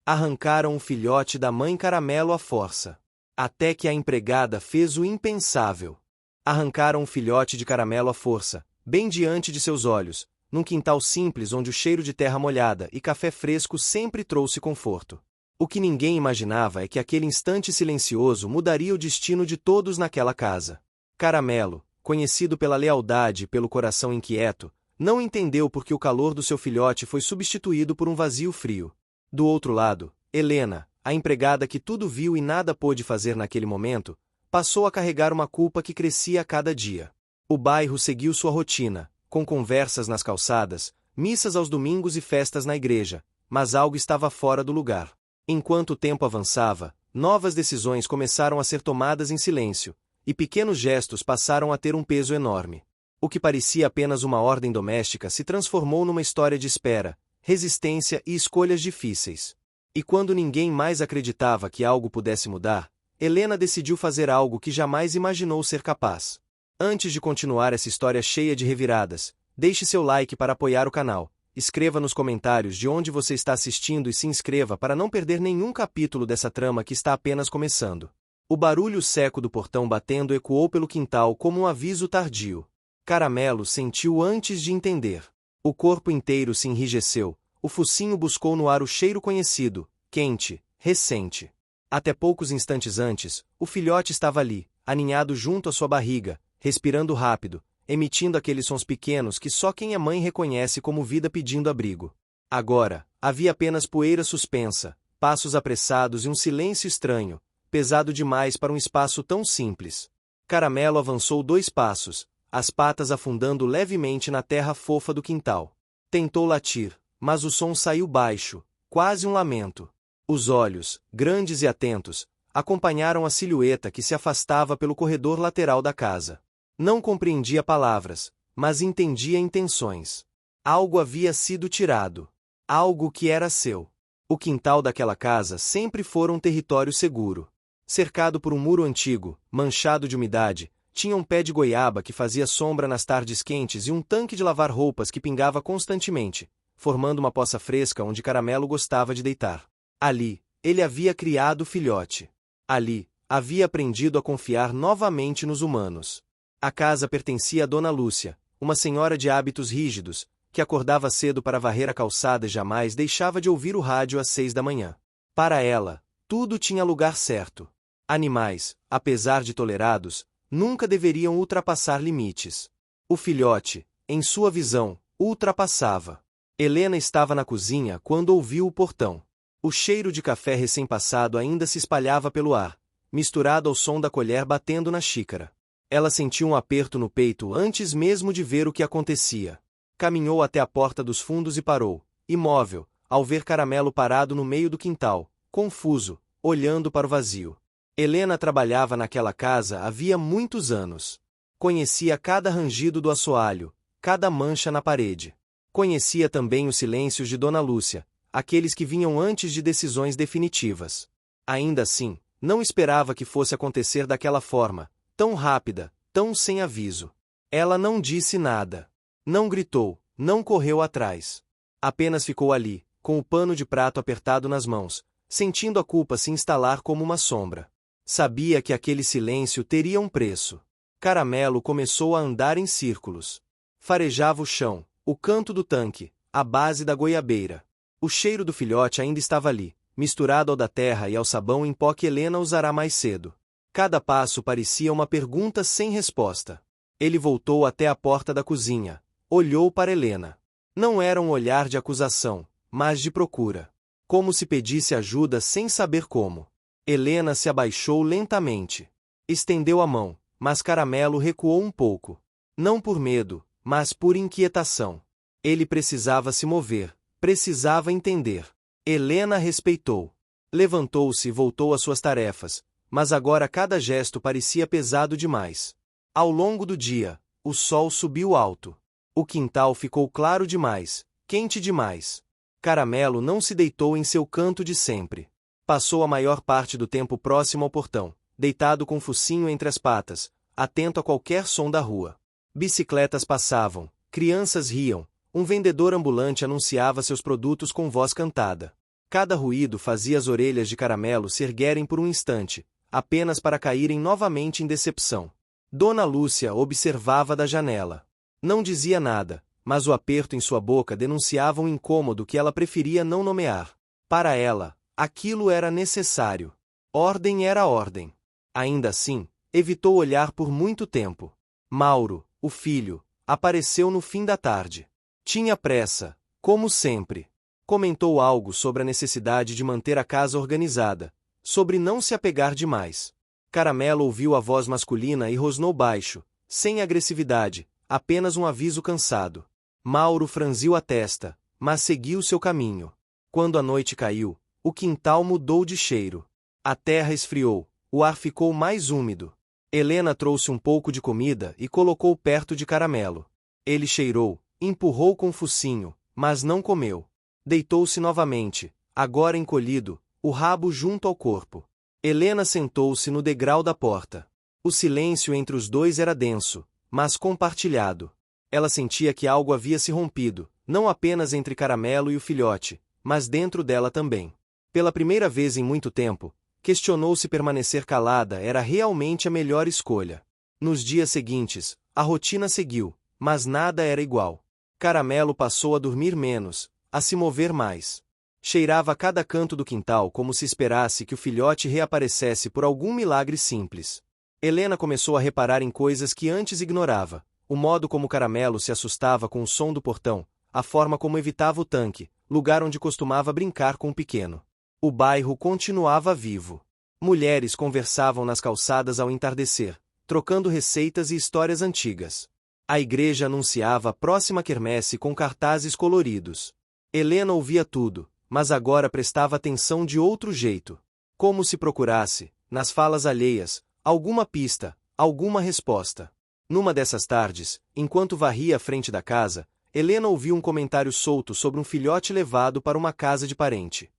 Arrancaram o filhote da mãe Caramelo à força. Até que a empregada fez o impensável. Arrancaram o filhote de Caramelo à força, bem diante de seus olhos, num quintal simples onde o cheiro de terra molhada e café fresco sempre trouxe conforto. O que ninguém imaginava é que aquele instante silencioso mudaria o destino de todos naquela casa. Caramelo, conhecido pela lealdade e pelo coração inquieto, não entendeu por que o calor do seu filhote foi substituído por um vazio frio. Do outro lado, Helena, a empregada que tudo viu e nada pôde fazer naquele momento, passou a carregar uma culpa que crescia a cada dia. O bairro seguiu sua rotina, com conversas nas calçadas, missas aos domingos e festas na igreja, mas algo estava fora do lugar. Enquanto o tempo avançava, novas decisões começaram a ser tomadas em silêncio, e pequenos gestos passaram a ter um peso enorme. O que parecia apenas uma ordem doméstica se transformou numa história de espera, resistência e escolhas difíceis. E quando ninguém mais acreditava que algo pudesse mudar, Helena decidiu fazer algo que jamais imaginou ser capaz. Antes de continuar essa história cheia de reviradas, deixe seu like para apoiar o canal, escreva nos comentários de onde você está assistindo e se inscreva para não perder nenhum capítulo dessa trama que está apenas começando. O barulho seco do portão batendo ecoou pelo quintal como um aviso tardio. Caramelo sentiu antes de entender. O corpo inteiro se enrijeceu, o focinho buscou no ar o cheiro conhecido, quente, recente. Até poucos instantes antes, o filhote estava ali, aninhado junto à sua barriga, respirando rápido, emitindo aqueles sons pequenos que só quem é mãe reconhece como vida pedindo abrigo. Agora, havia apenas poeira suspensa, passos apressados e um silêncio estranho, pesado demais para um espaço tão simples. Caramelo avançou 2 passos, as patas afundando levemente na terra fofa do quintal. Tentou latir, mas o som saiu baixo, quase um lamento. Os olhos, grandes e atentos, acompanharam a silhueta que se afastava pelo corredor lateral da casa. Não compreendia palavras, mas entendia intenções. Algo havia sido tirado. Algo que era seu. O quintal daquela casa sempre fora um território seguro. Cercado por um muro antigo, manchado de umidade, tinha um pé de goiaba que fazia sombra nas tardes quentes e um tanque de lavar roupas que pingava constantemente, formando uma poça fresca onde Caramelo gostava de deitar. Ali, ele havia criado o filhote. Ali, havia aprendido a confiar novamente nos humanos. A casa pertencia a Dona Lúcia, uma senhora de hábitos rígidos, que acordava cedo para varrer a calçada e jamais deixava de ouvir o rádio às 6 da manhã. Para ela, tudo tinha lugar certo. Animais, apesar de tolerados, nunca deveriam ultrapassar limites. O filhote, em sua visão, ultrapassava. Helena estava na cozinha quando ouviu o portão. O cheiro de café recém-passado ainda se espalhava pelo ar, misturado ao som da colher batendo na xícara. Ela sentiu um aperto no peito antes mesmo de ver o que acontecia. Caminhou até a porta dos fundos e parou, imóvel, ao ver Caramelo parado no meio do quintal, confuso, olhando para o vazio. Helena trabalhava naquela casa havia muitos anos. Conhecia cada rangido do assoalho, cada mancha na parede. Conhecia também os silêncios de Dona Lúcia, aqueles que vinham antes de decisões definitivas. Ainda assim, não esperava que fosse acontecer daquela forma, tão rápida, tão sem aviso. Ela não disse nada. Não gritou, não correu atrás. Apenas ficou ali, com o pano de prato apertado nas mãos, sentindo a culpa se instalar como uma sombra. Sabia que aquele silêncio teria um preço. Caramelo começou a andar em círculos. Farejava o chão, o canto do tanque, a base da goiabeira. O cheiro do filhote ainda estava ali, misturado ao da terra e ao sabão em pó que Helena usará mais cedo. Cada passo parecia uma pergunta sem resposta. Ele voltou até a porta da cozinha, olhou para Helena. Não era um olhar de acusação, mas de procura. Como se pedisse ajuda sem saber como. Helena se abaixou lentamente. Estendeu a mão, mas Caramelo recuou um pouco. Não por medo, mas por inquietação. Ele precisava se mover, precisava entender. Helena respeitou. Levantou-se e voltou às suas tarefas, mas agora cada gesto parecia pesado demais. Ao longo do dia, o sol subiu alto. O quintal ficou claro demais, quente demais. Caramelo não se deitou em seu canto de sempre. Passou a maior parte do tempo próximo ao portão, deitado com o focinho entre as patas, atento a qualquer som da rua. Bicicletas passavam, crianças riam, um vendedor ambulante anunciava seus produtos com voz cantada. Cada ruído fazia as orelhas de Caramelo se erguerem por um instante, apenas para caírem novamente em decepção. Dona Lúcia observava da janela. Não dizia nada, mas o aperto em sua boca denunciava um incômodo que ela preferia não nomear. Para ela, aquilo era necessário. Ordem era ordem. Ainda assim, evitou olhar por muito tempo. Mauro, o filho, apareceu no fim da tarde. Tinha pressa, como sempre. Comentou algo sobre a necessidade de manter a casa organizada, sobre não se apegar demais. Caramelo ouviu a voz masculina e rosnou baixo, sem agressividade, apenas um aviso cansado. Mauro franziu a testa, mas seguiu seu caminho. Quando a noite caiu, o quintal mudou de cheiro. A terra esfriou, o ar ficou mais úmido. Helena trouxe um pouco de comida e colocou perto de Caramelo. Ele cheirou, empurrou com o focinho, mas não comeu. Deitou-se novamente, agora encolhido, o rabo junto ao corpo. Helena sentou-se no degrau da porta. O silêncio entre os dois era denso, mas compartilhado. Ela sentia que algo havia se rompido, não apenas entre Caramelo e o filhote, mas dentro dela também. Pela primeira vez em muito tempo, questionou se permanecer calada era realmente a melhor escolha. Nos dias seguintes, a rotina seguiu, mas nada era igual. Caramelo passou a dormir menos, a se mover mais. Cheirava cada canto do quintal como se esperasse que o filhote reaparecesse por algum milagre simples. Helena começou a reparar em coisas que antes ignorava: o modo como Caramelo se assustava com o som do portão, a forma como evitava o tanque, lugar onde costumava brincar com o pequeno. O bairro continuava vivo. Mulheres conversavam nas calçadas ao entardecer, trocando receitas e histórias antigas. A igreja anunciava a próxima quermesse com cartazes coloridos. Helena ouvia tudo, mas agora prestava atenção de outro jeito. Como se procurasse, nas falas alheias, alguma pista, alguma resposta. Numa dessas tardes, enquanto varria a frente da casa, Helena ouviu um comentário solto sobre um filhote levado para uma casa de parente.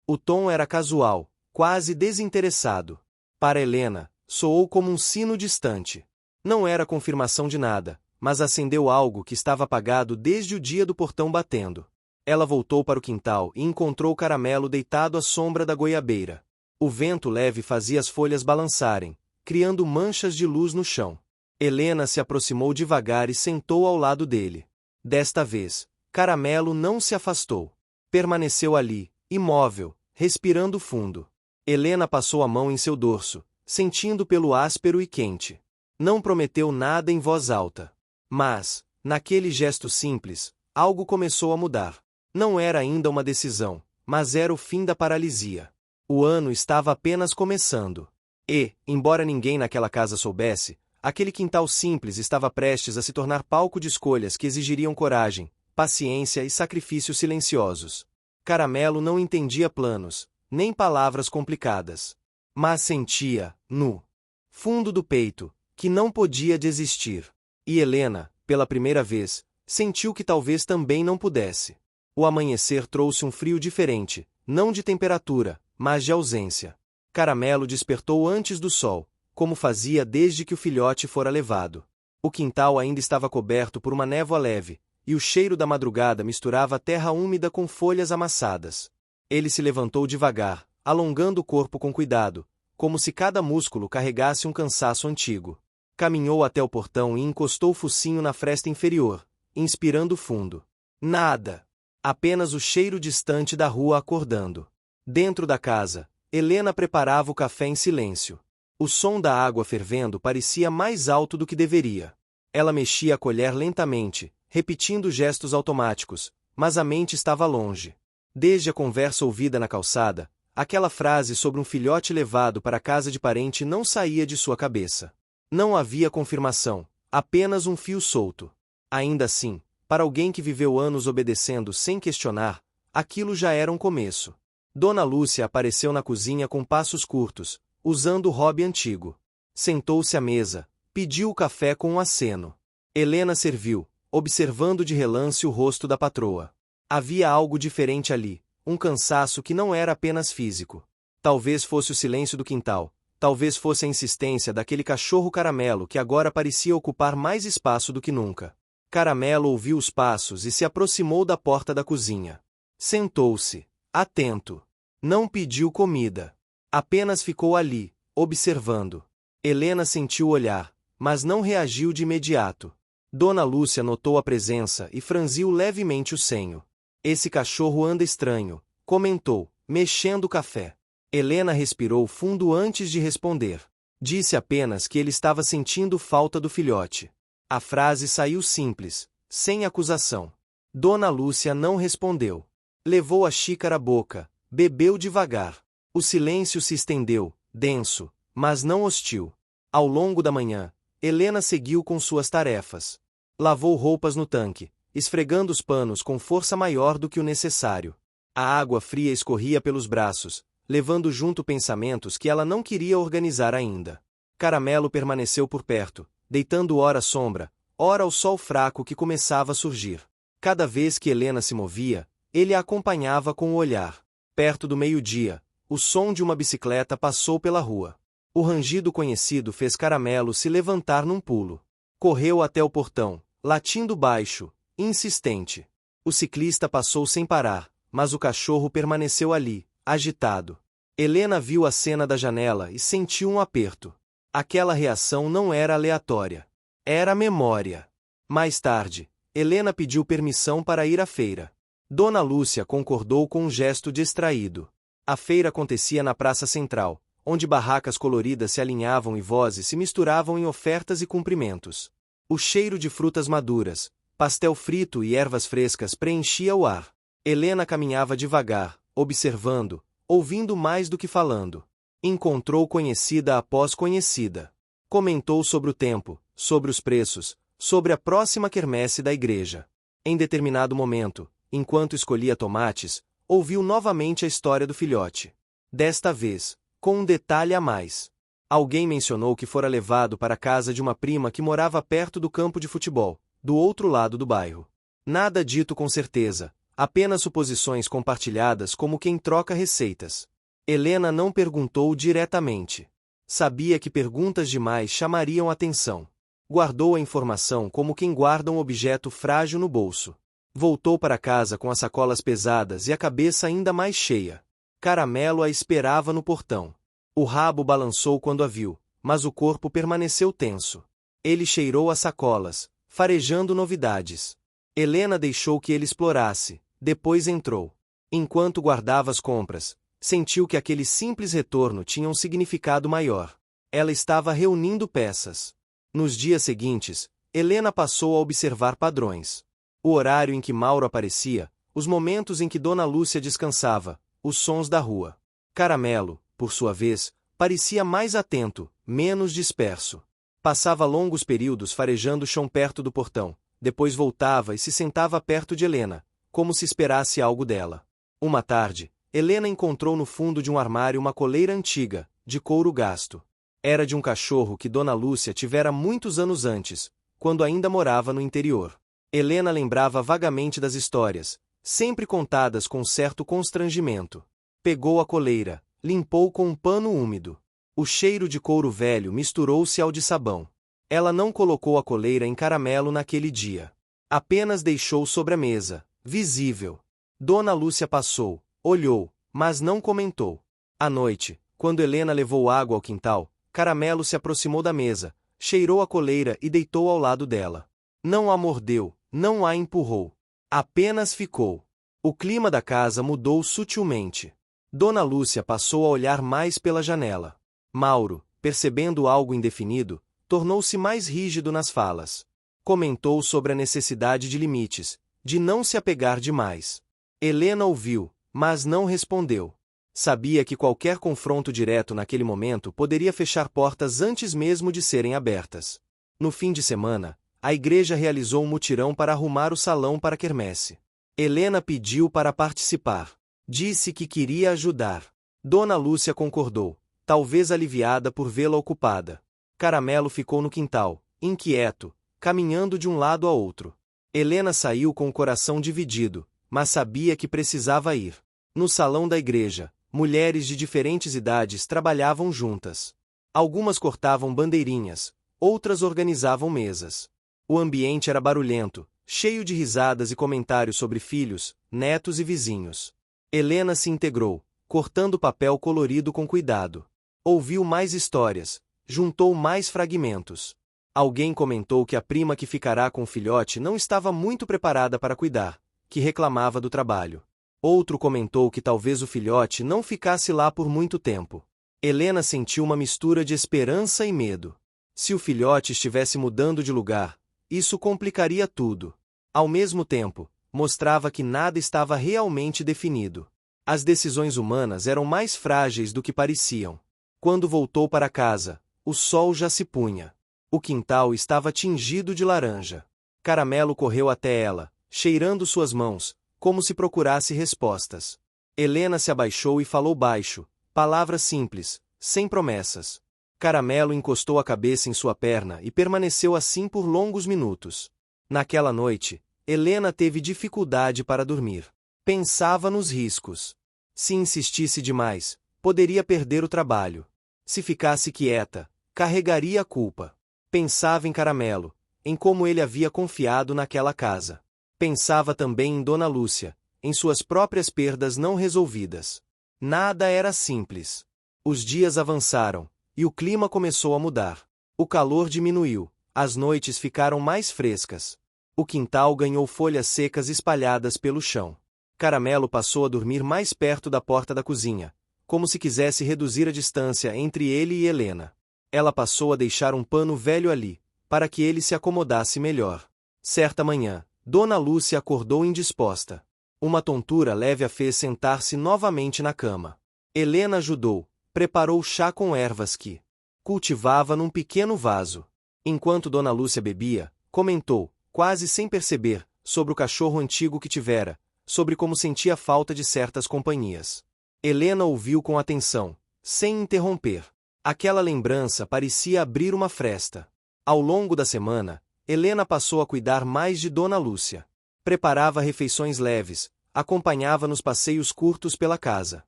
O tom era casual, quase desinteressado. Para Helena, soou como um sino distante. Não era confirmação de nada, mas acendeu algo que estava apagado desde o dia do portão batendo. Ela voltou para o quintal e encontrou Caramelo deitado à sombra da goiabeira. O vento leve fazia as folhas balançarem, criando manchas de luz no chão. Helena se aproximou devagar e sentou ao lado dele. Desta vez, Caramelo não se afastou. Permaneceu ali, imóvel, respirando fundo. Helena passou a mão em seu dorso, sentindo pelo áspero e quente. Não prometeu nada em voz alta. Mas, naquele gesto simples, algo começou a mudar. Não era ainda uma decisão, mas era o fim da paralisia. O ano estava apenas começando. E, embora ninguém naquela casa soubesse, aquele quintal simples estava prestes a se tornar palco de escolhas que exigiriam coragem, paciência e sacrifícios silenciosos. Caramelo não entendia planos, nem palavras complicadas. Mas sentia, no fundo do peito, que não podia desistir. E Helena, pela primeira vez, sentiu que talvez também não pudesse. O amanhecer trouxe um frio diferente, não de temperatura, mas de ausência. Caramelo despertou antes do sol, como fazia desde que o filhote fora levado. O quintal ainda estava coberto por uma névoa leve, e o cheiro da madrugada misturava a terra úmida com folhas amassadas. Ele se levantou devagar, alongando o corpo com cuidado, como se cada músculo carregasse um cansaço antigo. Caminhou até o portão e encostou o focinho na fresta inferior, inspirando fundo. Nada. Apenas o cheiro distante da rua acordando. Dentro da casa, Helena preparava o café em silêncio. O som da água fervendo parecia mais alto do que deveria. Ela mexia a colher lentamente, repetindo gestos automáticos, mas a mente estava longe. Desde a conversa ouvida na calçada, aquela frase sobre um filhote levado para a casa de parente não saía de sua cabeça. Não havia confirmação, apenas um fio solto. Ainda assim, para alguém que viveu anos obedecendo sem questionar, aquilo já era um começo. Dona Lúcia apareceu na cozinha com passos curtos, usando o hobby antigo. Sentou-se à mesa, pediu o café com um aceno. Helena serviu, observando de relance o rosto da patroa. Havia algo diferente ali, um cansaço que não era apenas físico. Talvez fosse o silêncio do quintal, talvez fosse a insistência daquele cachorro Caramelo que agora parecia ocupar mais espaço do que nunca. Caramelo ouviu os passos e se aproximou da porta da cozinha. Sentou-se. atento. Não pediu comida. Apenas ficou ali, observando. Helena sentiu o olhar, mas não reagiu de imediato. Dona Lúcia notou a presença e franziu levemente o senho. Esse cachorro anda estranho, comentou, mexendo o café. Helena respirou fundo antes de responder. Disse apenas que ele estava sentindo falta do filhote. A frase saiu simples, sem acusação. Dona Lúcia não respondeu. Levou a xícara à boca, bebeu devagar. O silêncio se estendeu, denso, mas não hostil. Ao longo da manhã, Helena seguiu com suas tarefas. Lavou roupas no tanque, esfregando os panos com força maior do que o necessário. A água fria escorria pelos braços, levando junto pensamentos que ela não queria organizar ainda. Caramelo permaneceu por perto, deitando ora à sombra, ora ao sol fraco que começava a surgir. Cada vez que Helena se movia, ele a acompanhava com o olhar. Perto do meio-dia, o som de uma bicicleta passou pela rua. O rangido conhecido fez Caramelo se levantar num pulo. Correu até o portão, latindo baixo, insistente. O ciclista passou sem parar, mas o cachorro permaneceu ali, agitado. Helena viu a cena da janela e sentiu um aperto. Aquela reação não era aleatória. Era memória. Mais tarde, Helena pediu permissão para ir à feira. Dona Lúcia concordou com um gesto distraído. A feira acontecia na praça central, onde barracas coloridas se alinhavam e vozes se misturavam em ofertas e cumprimentos. O cheiro de frutas maduras, pastel frito e ervas frescas preenchia o ar. Helena caminhava devagar, observando, ouvindo mais do que falando. Encontrou conhecida após conhecida. Comentou sobre o tempo, sobre os preços, sobre a próxima quermesse da igreja. Em determinado momento, enquanto escolhia tomates, ouviu novamente a história do filhote. Desta vez, com um detalhe a mais. Alguém mencionou que fora levado para a casa de uma prima que morava perto do campo de futebol, do outro lado do bairro. Nada dito com certeza, apenas suposições compartilhadas como quem troca receitas. Helena não perguntou diretamente. Sabia que perguntas demais chamariam atenção. Guardou a informação como quem guarda um objeto frágil no bolso. Voltou para casa com as sacolas pesadas e a cabeça ainda mais cheia. Caramelo a esperava no portão. O rabo balançou quando a viu, mas o corpo permaneceu tenso. Ele cheirou as sacolas, farejando novidades. Helena deixou que ele explorasse, depois entrou. Enquanto guardava as compras, sentiu que aquele simples retorno tinha um significado maior. Ela estava reunindo peças. Nos dias seguintes, Helena passou a observar padrões. O horário em que Mauro aparecia, os momentos em que Dona Lúcia descansava, os sons da rua. Caramelo, por sua vez, parecia mais atento, menos disperso. Passava longos períodos farejando o chão perto do portão, depois voltava e se sentava perto de Helena, como se esperasse algo dela. Uma tarde, Helena encontrou no fundo de um armário uma coleira antiga, de couro gasto. Era de um cachorro que Dona Lúcia tivera muitos anos antes, quando ainda morava no interior. Helena lembrava vagamente das histórias, sempre contadas com certo constrangimento. Pegou a coleira, limpou com um pano úmido. O cheiro de couro velho misturou-se ao de sabão. Ela não colocou a coleira em Caramelo naquele dia. Apenas deixou sobre a mesa, visível. Dona Lúcia passou, olhou, mas não comentou. À noite, quando Helena levou água ao quintal, Caramelo se aproximou da mesa, cheirou a coleira e deitou ao lado dela. Não a mordeu, não a empurrou. Apenas ficou. O clima da casa mudou sutilmente. Dona Lúcia passou a olhar mais pela janela. Mauro, percebendo algo indefinido, tornou-se mais rígido nas falas. Comentou sobre a necessidade de limites, de não se apegar demais. Helena ouviu, mas não respondeu. Sabia que qualquer confronto direto naquele momento poderia fechar portas antes mesmo de serem abertas. No fim de semana, a igreja realizou um mutirão para arrumar o salão para a quermesse. Helena pediu para participar. Disse que queria ajudar. Dona Lúcia concordou, talvez aliviada por vê-la ocupada. Caramelo ficou no quintal, inquieto, caminhando de um lado a outro. Helena saiu com o coração dividido, mas sabia que precisava ir. No salão da igreja, mulheres de diferentes idades trabalhavam juntas. Algumas cortavam bandeirinhas, outras organizavam mesas. O ambiente era barulhento, cheio de risadas e comentários sobre filhos, netos e vizinhos. Helena se integrou, cortando papel colorido com cuidado. Ouviu mais histórias, juntou mais fragmentos. Alguém comentou que a prima que ficará com o filhote não estava muito preparada para cuidar, que reclamava do trabalho. Outro comentou que talvez o filhote não ficasse lá por muito tempo. Helena sentiu uma mistura de esperança e medo. Se o filhote estivesse mudando de lugar, isso complicaria tudo. Ao mesmo tempo, mostrava que nada estava realmente definido. As decisões humanas eram mais frágeis do que pareciam. Quando voltou para casa, o sol já se punha. O quintal estava tingido de laranja. Caramelo correu até ela, cheirando suas mãos, como se procurasse respostas. Helena se abaixou e falou baixo, palavras simples, sem promessas. Caramelo encostou a cabeça em sua perna e permaneceu assim por longos minutos. Naquela noite, Helena teve dificuldade para dormir. Pensava nos riscos. Se insistisse demais, poderia perder o trabalho. Se ficasse quieta, carregaria a culpa. Pensava em Caramelo, em como ele havia confiado naquela casa. Pensava também em Dona Lúcia, em suas próprias perdas não resolvidas. Nada era simples. Os dias avançaram, e o clima começou a mudar. O calor diminuiu, as noites ficaram mais frescas. O quintal ganhou folhas secas espalhadas pelo chão. Caramelo passou a dormir mais perto da porta da cozinha, como se quisesse reduzir a distância entre ele e Helena. Ela passou a deixar um pano velho ali, para que ele se acomodasse melhor. Certa manhã, Dona Lúcia acordou indisposta. Uma tontura leve a fez sentar-se novamente na cama. Helena ajudou, preparou chá com ervas que cultivava num pequeno vaso. Enquanto Dona Lúcia bebia, comentou, quase sem perceber, sobre o cachorro antigo que tivera, sobre como sentia falta de certas companhias. Helena ouviu com atenção, sem interromper. Aquela lembrança parecia abrir uma fresta. Ao longo da semana, Helena passou a cuidar mais de Dona Lúcia. Preparava refeições leves, acompanhava nos passeios curtos pela casa.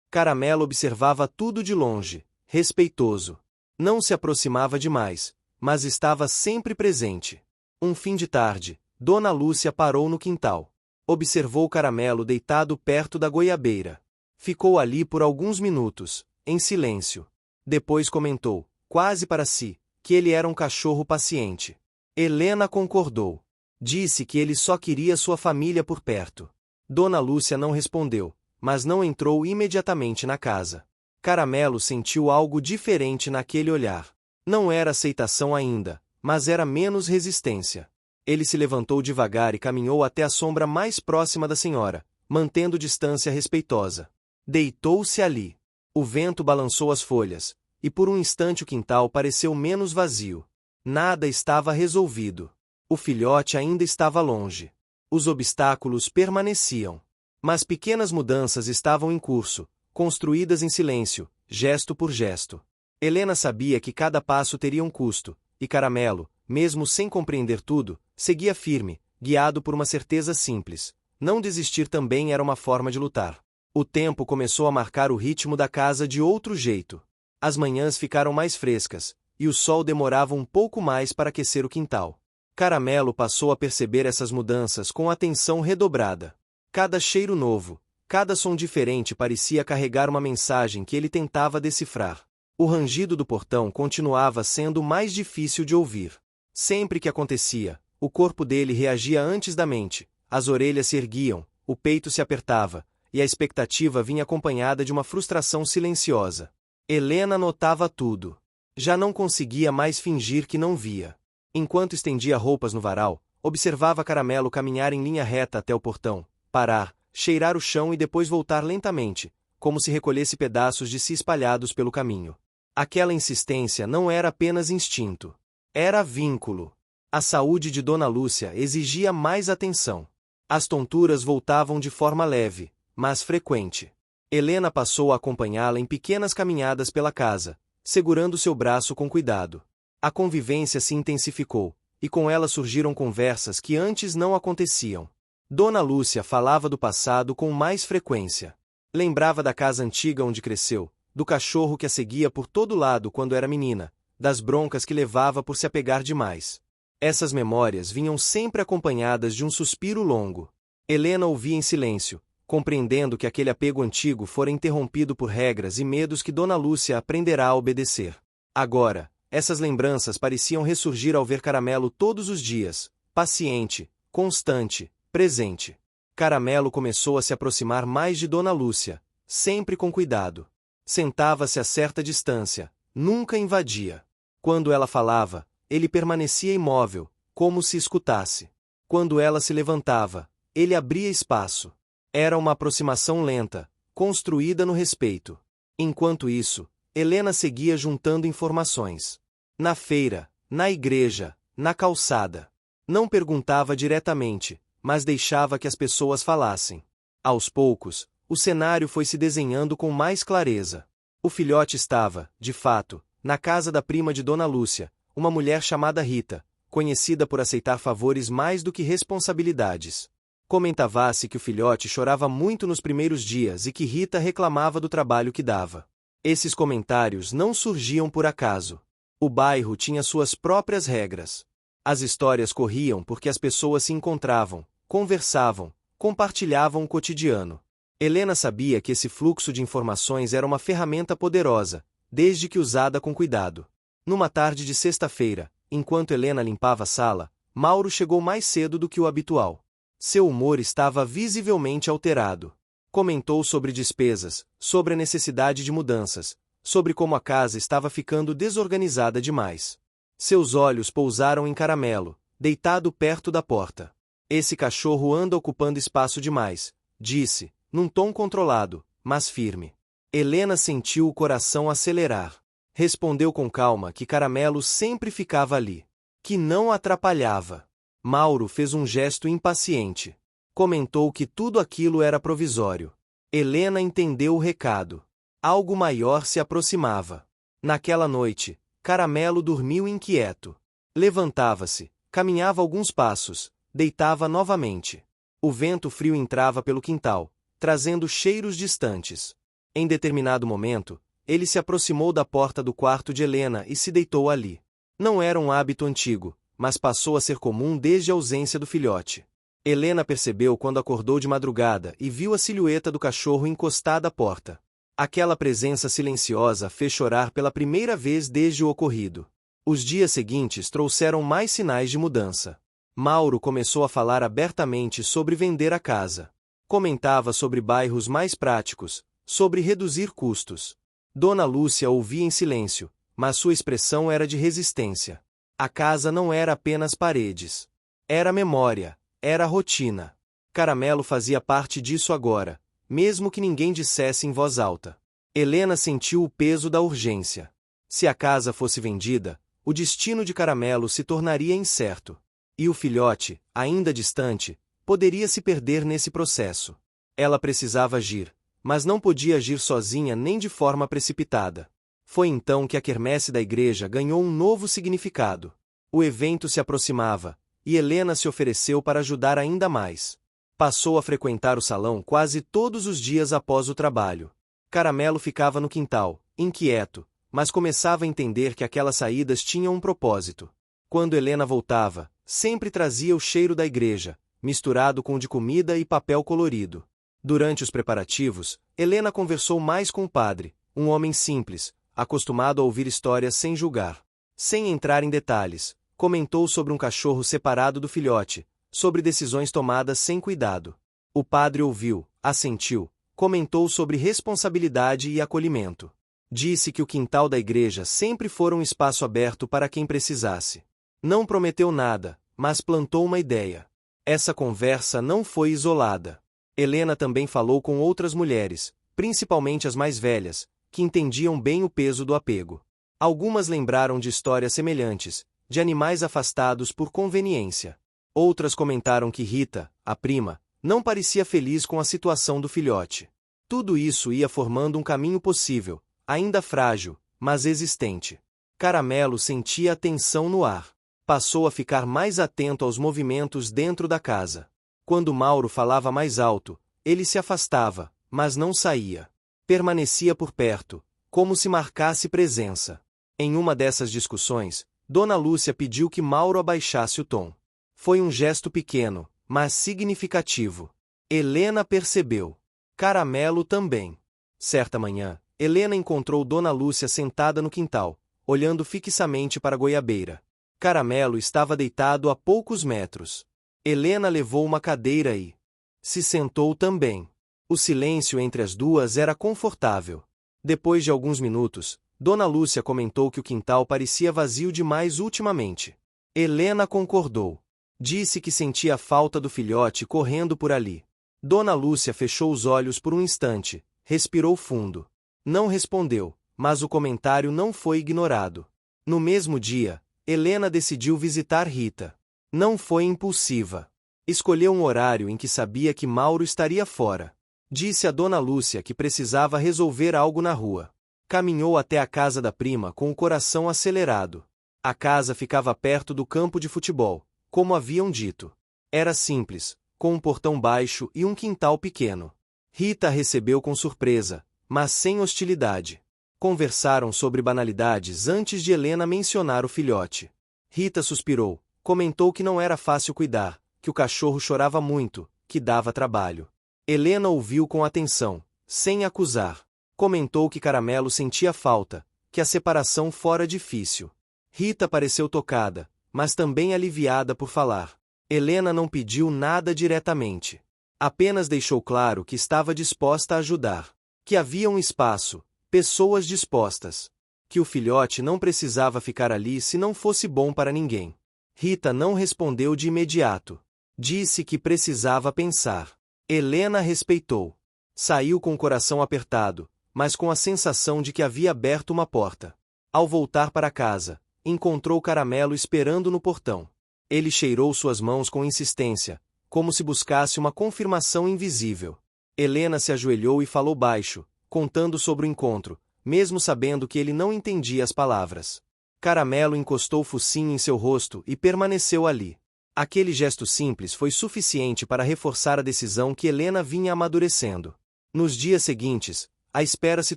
Caramelo observava tudo de longe, respeitoso. Não se aproximava demais, mas estava sempre presente. Um fim de tarde, Dona Lúcia parou no quintal. Observou Caramelo deitado perto da goiabeira. Ficou ali por alguns minutos, em silêncio. Depois comentou, quase para si, que ele era um cachorro paciente. Helena concordou. Disse que ele só queria sua família por perto. Dona Lúcia não respondeu, mas não entrou imediatamente na casa. Caramelo sentiu algo diferente naquele olhar. Não era aceitação ainda, mas era menos resistência. Ele se levantou devagar e caminhou até a sombra mais próxima da senhora, mantendo distância respeitosa. Deitou-se ali. O vento balançou as folhas, e por um instante o quintal pareceu menos vazio. Nada estava resolvido. O filhote ainda estava longe. Os obstáculos permaneciam. Mas pequenas mudanças estavam em curso, construídas em silêncio, gesto por gesto. Helena sabia que cada passo teria um custo, e Caramelo, mesmo sem compreender tudo, seguia firme, guiado por uma certeza simples. Não desistir também era uma forma de lutar. O tempo começou a marcar o ritmo da casa de outro jeito. As manhãs ficaram mais frescas, e o sol demorava um pouco mais para aquecer o quintal. Caramelo passou a perceber essas mudanças com atenção redobrada. Cada cheiro novo, cada som diferente parecia carregar uma mensagem que ele tentava decifrar. O rangido do portão continuava sendo mais difícil de ouvir. Sempre que acontecia, o corpo dele reagia antes da mente, as orelhas se erguiam, o peito se apertava, e a expectativa vinha acompanhada de uma frustração silenciosa. Helena notava tudo. Já não conseguia mais fingir que não via. Enquanto estendia roupas no varal, observava Caramelo caminhar em linha reta até o portão, parar, cheirar o chão e depois voltar lentamente, como se recolhesse pedaços de si espalhados pelo caminho. Aquela insistência não era apenas instinto. Era vínculo. A saúde de Dona Lúcia exigia mais atenção. As tonturas voltavam de forma leve, mas frequente. Helena passou a acompanhá-la em pequenas caminhadas pela casa, segurando seu braço com cuidado. A convivência se intensificou, e com ela surgiram conversas que antes não aconteciam. Dona Lúcia falava do passado com mais frequência. Lembrava da casa antiga onde cresceu, do cachorro que a seguia por todo lado quando era menina, das broncas que levava por se apegar demais. Essas memórias vinham sempre acompanhadas de um suspiro longo. Helena ouvia em silêncio, compreendendo que aquele apego antigo fora interrompido por regras e medos que Dona Lúcia aprenderá a obedecer. Agora, essas lembranças pareciam ressurgir ao ver Caramelo todos os dias, paciente, constante, presente. Caramelo começou a se aproximar mais de Dona Lúcia, sempre com cuidado. Sentava-se a certa distância, nunca invadia. Quando ela falava, ele permanecia imóvel, como se escutasse. Quando ela se levantava, ele abria espaço. Era uma aproximação lenta, construída no respeito. Enquanto isso, Helena seguia juntando informações. Na feira, na igreja, na calçada. Não perguntava diretamente, mas deixava que as pessoas falassem. Aos poucos, o cenário foi se desenhando com mais clareza. O filhote estava, de fato, na casa da prima de Dona Lúcia, uma mulher chamada Rita, conhecida por aceitar favores mais do que responsabilidades. Comentava-se que o filhote chorava muito nos primeiros dias e que Rita reclamava do trabalho que dava. Esses comentários não surgiam por acaso. O bairro tinha suas próprias regras. As histórias corriam porque as pessoas se encontravam, conversavam, compartilhavam o cotidiano. Helena sabia que esse fluxo de informações era uma ferramenta poderosa, desde que usada com cuidado. Numa tarde de sexta-feira, enquanto Helena limpava a sala, Mauro chegou mais cedo do que o habitual. Seu humor estava visivelmente alterado. Comentou sobre despesas, sobre a necessidade de mudanças, sobre como a casa estava ficando desorganizada demais. Seus olhos pousaram em Caramelo, deitado perto da porta. Esse cachorro anda ocupando espaço demais, disse, num tom controlado, mas firme. Helena sentiu o coração acelerar. Respondeu com calma que Caramelo sempre ficava ali. Que não atrapalhava. Mauro fez um gesto impaciente. Comentou que tudo aquilo era provisório. Helena entendeu o recado. Algo maior se aproximava. Naquela noite, Caramelo dormiu inquieto. Levantava-se, caminhava alguns passos, deitava novamente. O vento frio entrava pelo quintal, trazendo cheiros distantes. Em determinado momento, ele se aproximou da porta do quarto de Helena e se deitou ali. Não era um hábito antigo, mas passou a ser comum desde a ausência do filhote. Helena percebeu quando acordou de madrugada e viu a silhueta do cachorro encostada à porta. Aquela presença silenciosa fez chorar pela primeira vez desde o ocorrido. Os dias seguintes trouxeram mais sinais de mudança. Mauro começou a falar abertamente sobre vender a casa. Comentava sobre bairros mais práticos, sobre reduzir custos. Dona Lúcia ouvia em silêncio, mas sua expressão era de resistência. A casa não era apenas paredes. Era memória, era rotina. Caramelo fazia parte disso agora, mesmo que ninguém dissesse em voz alta. Helena sentiu o peso da urgência. Se a casa fosse vendida, o destino de Caramelo se tornaria incerto. E o filhote, ainda distante, poderia se perder nesse processo. Ela precisava agir, mas não podia agir sozinha nem de forma precipitada. Foi então que a quermesse da igreja ganhou um novo significado. O evento se aproximava, e Helena se ofereceu para ajudar ainda mais. Passou a frequentar o salão quase todos os dias após o trabalho. Caramelo ficava no quintal, inquieto, mas começava a entender que aquelas saídas tinham um propósito. Quando Helena voltava, sempre trazia o cheiro da igreja, misturado com o de comida e papel colorido. Durante os preparativos, Helena conversou mais com o padre, um homem simples, acostumado a ouvir histórias sem julgar. Sem entrar em detalhes, comentou sobre um cachorro separado do filhote, sobre decisões tomadas sem cuidado. O padre ouviu, assentiu, comentou sobre responsabilidade e acolhimento. Disse que o quintal da igreja sempre fora um espaço aberto para quem precisasse. Não prometeu nada, mas plantou uma ideia. Essa conversa não foi isolada. Helena também falou com outras mulheres, principalmente as mais velhas, que entendiam bem o peso do apego. Algumas lembraram de histórias semelhantes, de animais afastados por conveniência. Outras comentaram que Rita, a prima, não parecia feliz com a situação do filhote. Tudo isso ia formando um caminho possível, ainda frágil, mas existente. Caramelo sentia a tensão no ar. Passou a ficar mais atento aos movimentos dentro da casa. Quando Mauro falava mais alto, ele se afastava, mas não saía. Permanecia por perto, como se marcasse presença. Em uma dessas discussões, Dona Lúcia pediu que Mauro abaixasse o tom. Foi um gesto pequeno, mas significativo. Helena percebeu. Caramelo também. Certa manhã, Helena encontrou Dona Lúcia sentada no quintal, olhando fixamente para a goiabeira. Caramelo estava deitado a poucos metros. Helena levou uma cadeira e se sentou também. O silêncio entre as duas era confortável. Depois de alguns minutos, Dona Lúcia comentou que o quintal parecia vazio demais ultimamente. Helena concordou. Disse que sentia falta do filhote correndo por ali. Dona Lúcia fechou os olhos por um instante, respirou fundo. Não respondeu, mas o comentário não foi ignorado. No mesmo dia, Helena decidiu visitar Rita. Não foi impulsiva. Escolheu um horário em que sabia que Mauro estaria fora. Disse a Dona Lúcia que precisava resolver algo na rua. Caminhou até a casa da prima com o coração acelerado. A casa ficava perto do campo de futebol, como haviam dito. Era simples, com um portão baixo e um quintal pequeno. Rita a recebeu com surpresa, mas sem hostilidade. Conversaram sobre banalidades antes de Helena mencionar o filhote. Rita suspirou, comentou que não era fácil cuidar, que o cachorro chorava muito, que dava trabalho. Helena ouviu com atenção, sem acusar. Comentou que Caramelo sentia falta, que a separação fora difícil. Rita pareceu tocada, mas também aliviada por falar. Helena não pediu nada diretamente. Apenas deixou claro que estava disposta a ajudar. Que havia um espaço, pessoas dispostas. Que o filhote não precisava ficar ali se não fosse bom para ninguém. Rita não respondeu de imediato. Disse que precisava pensar. Helena respeitou. Saiu com o coração apertado, mas com a sensação de que havia aberto uma porta. Ao voltar para casa, encontrou Caramelo esperando no portão. Ele cheirou suas mãos com insistência, como se buscasse uma confirmação invisível. Helena se ajoelhou e falou baixo, contando sobre o encontro, mesmo sabendo que ele não entendia as palavras. Caramelo encostou o focinho em seu rosto e permaneceu ali. Aquele gesto simples foi suficiente para reforçar a decisão que Helena vinha amadurecendo. Nos dias seguintes, a espera se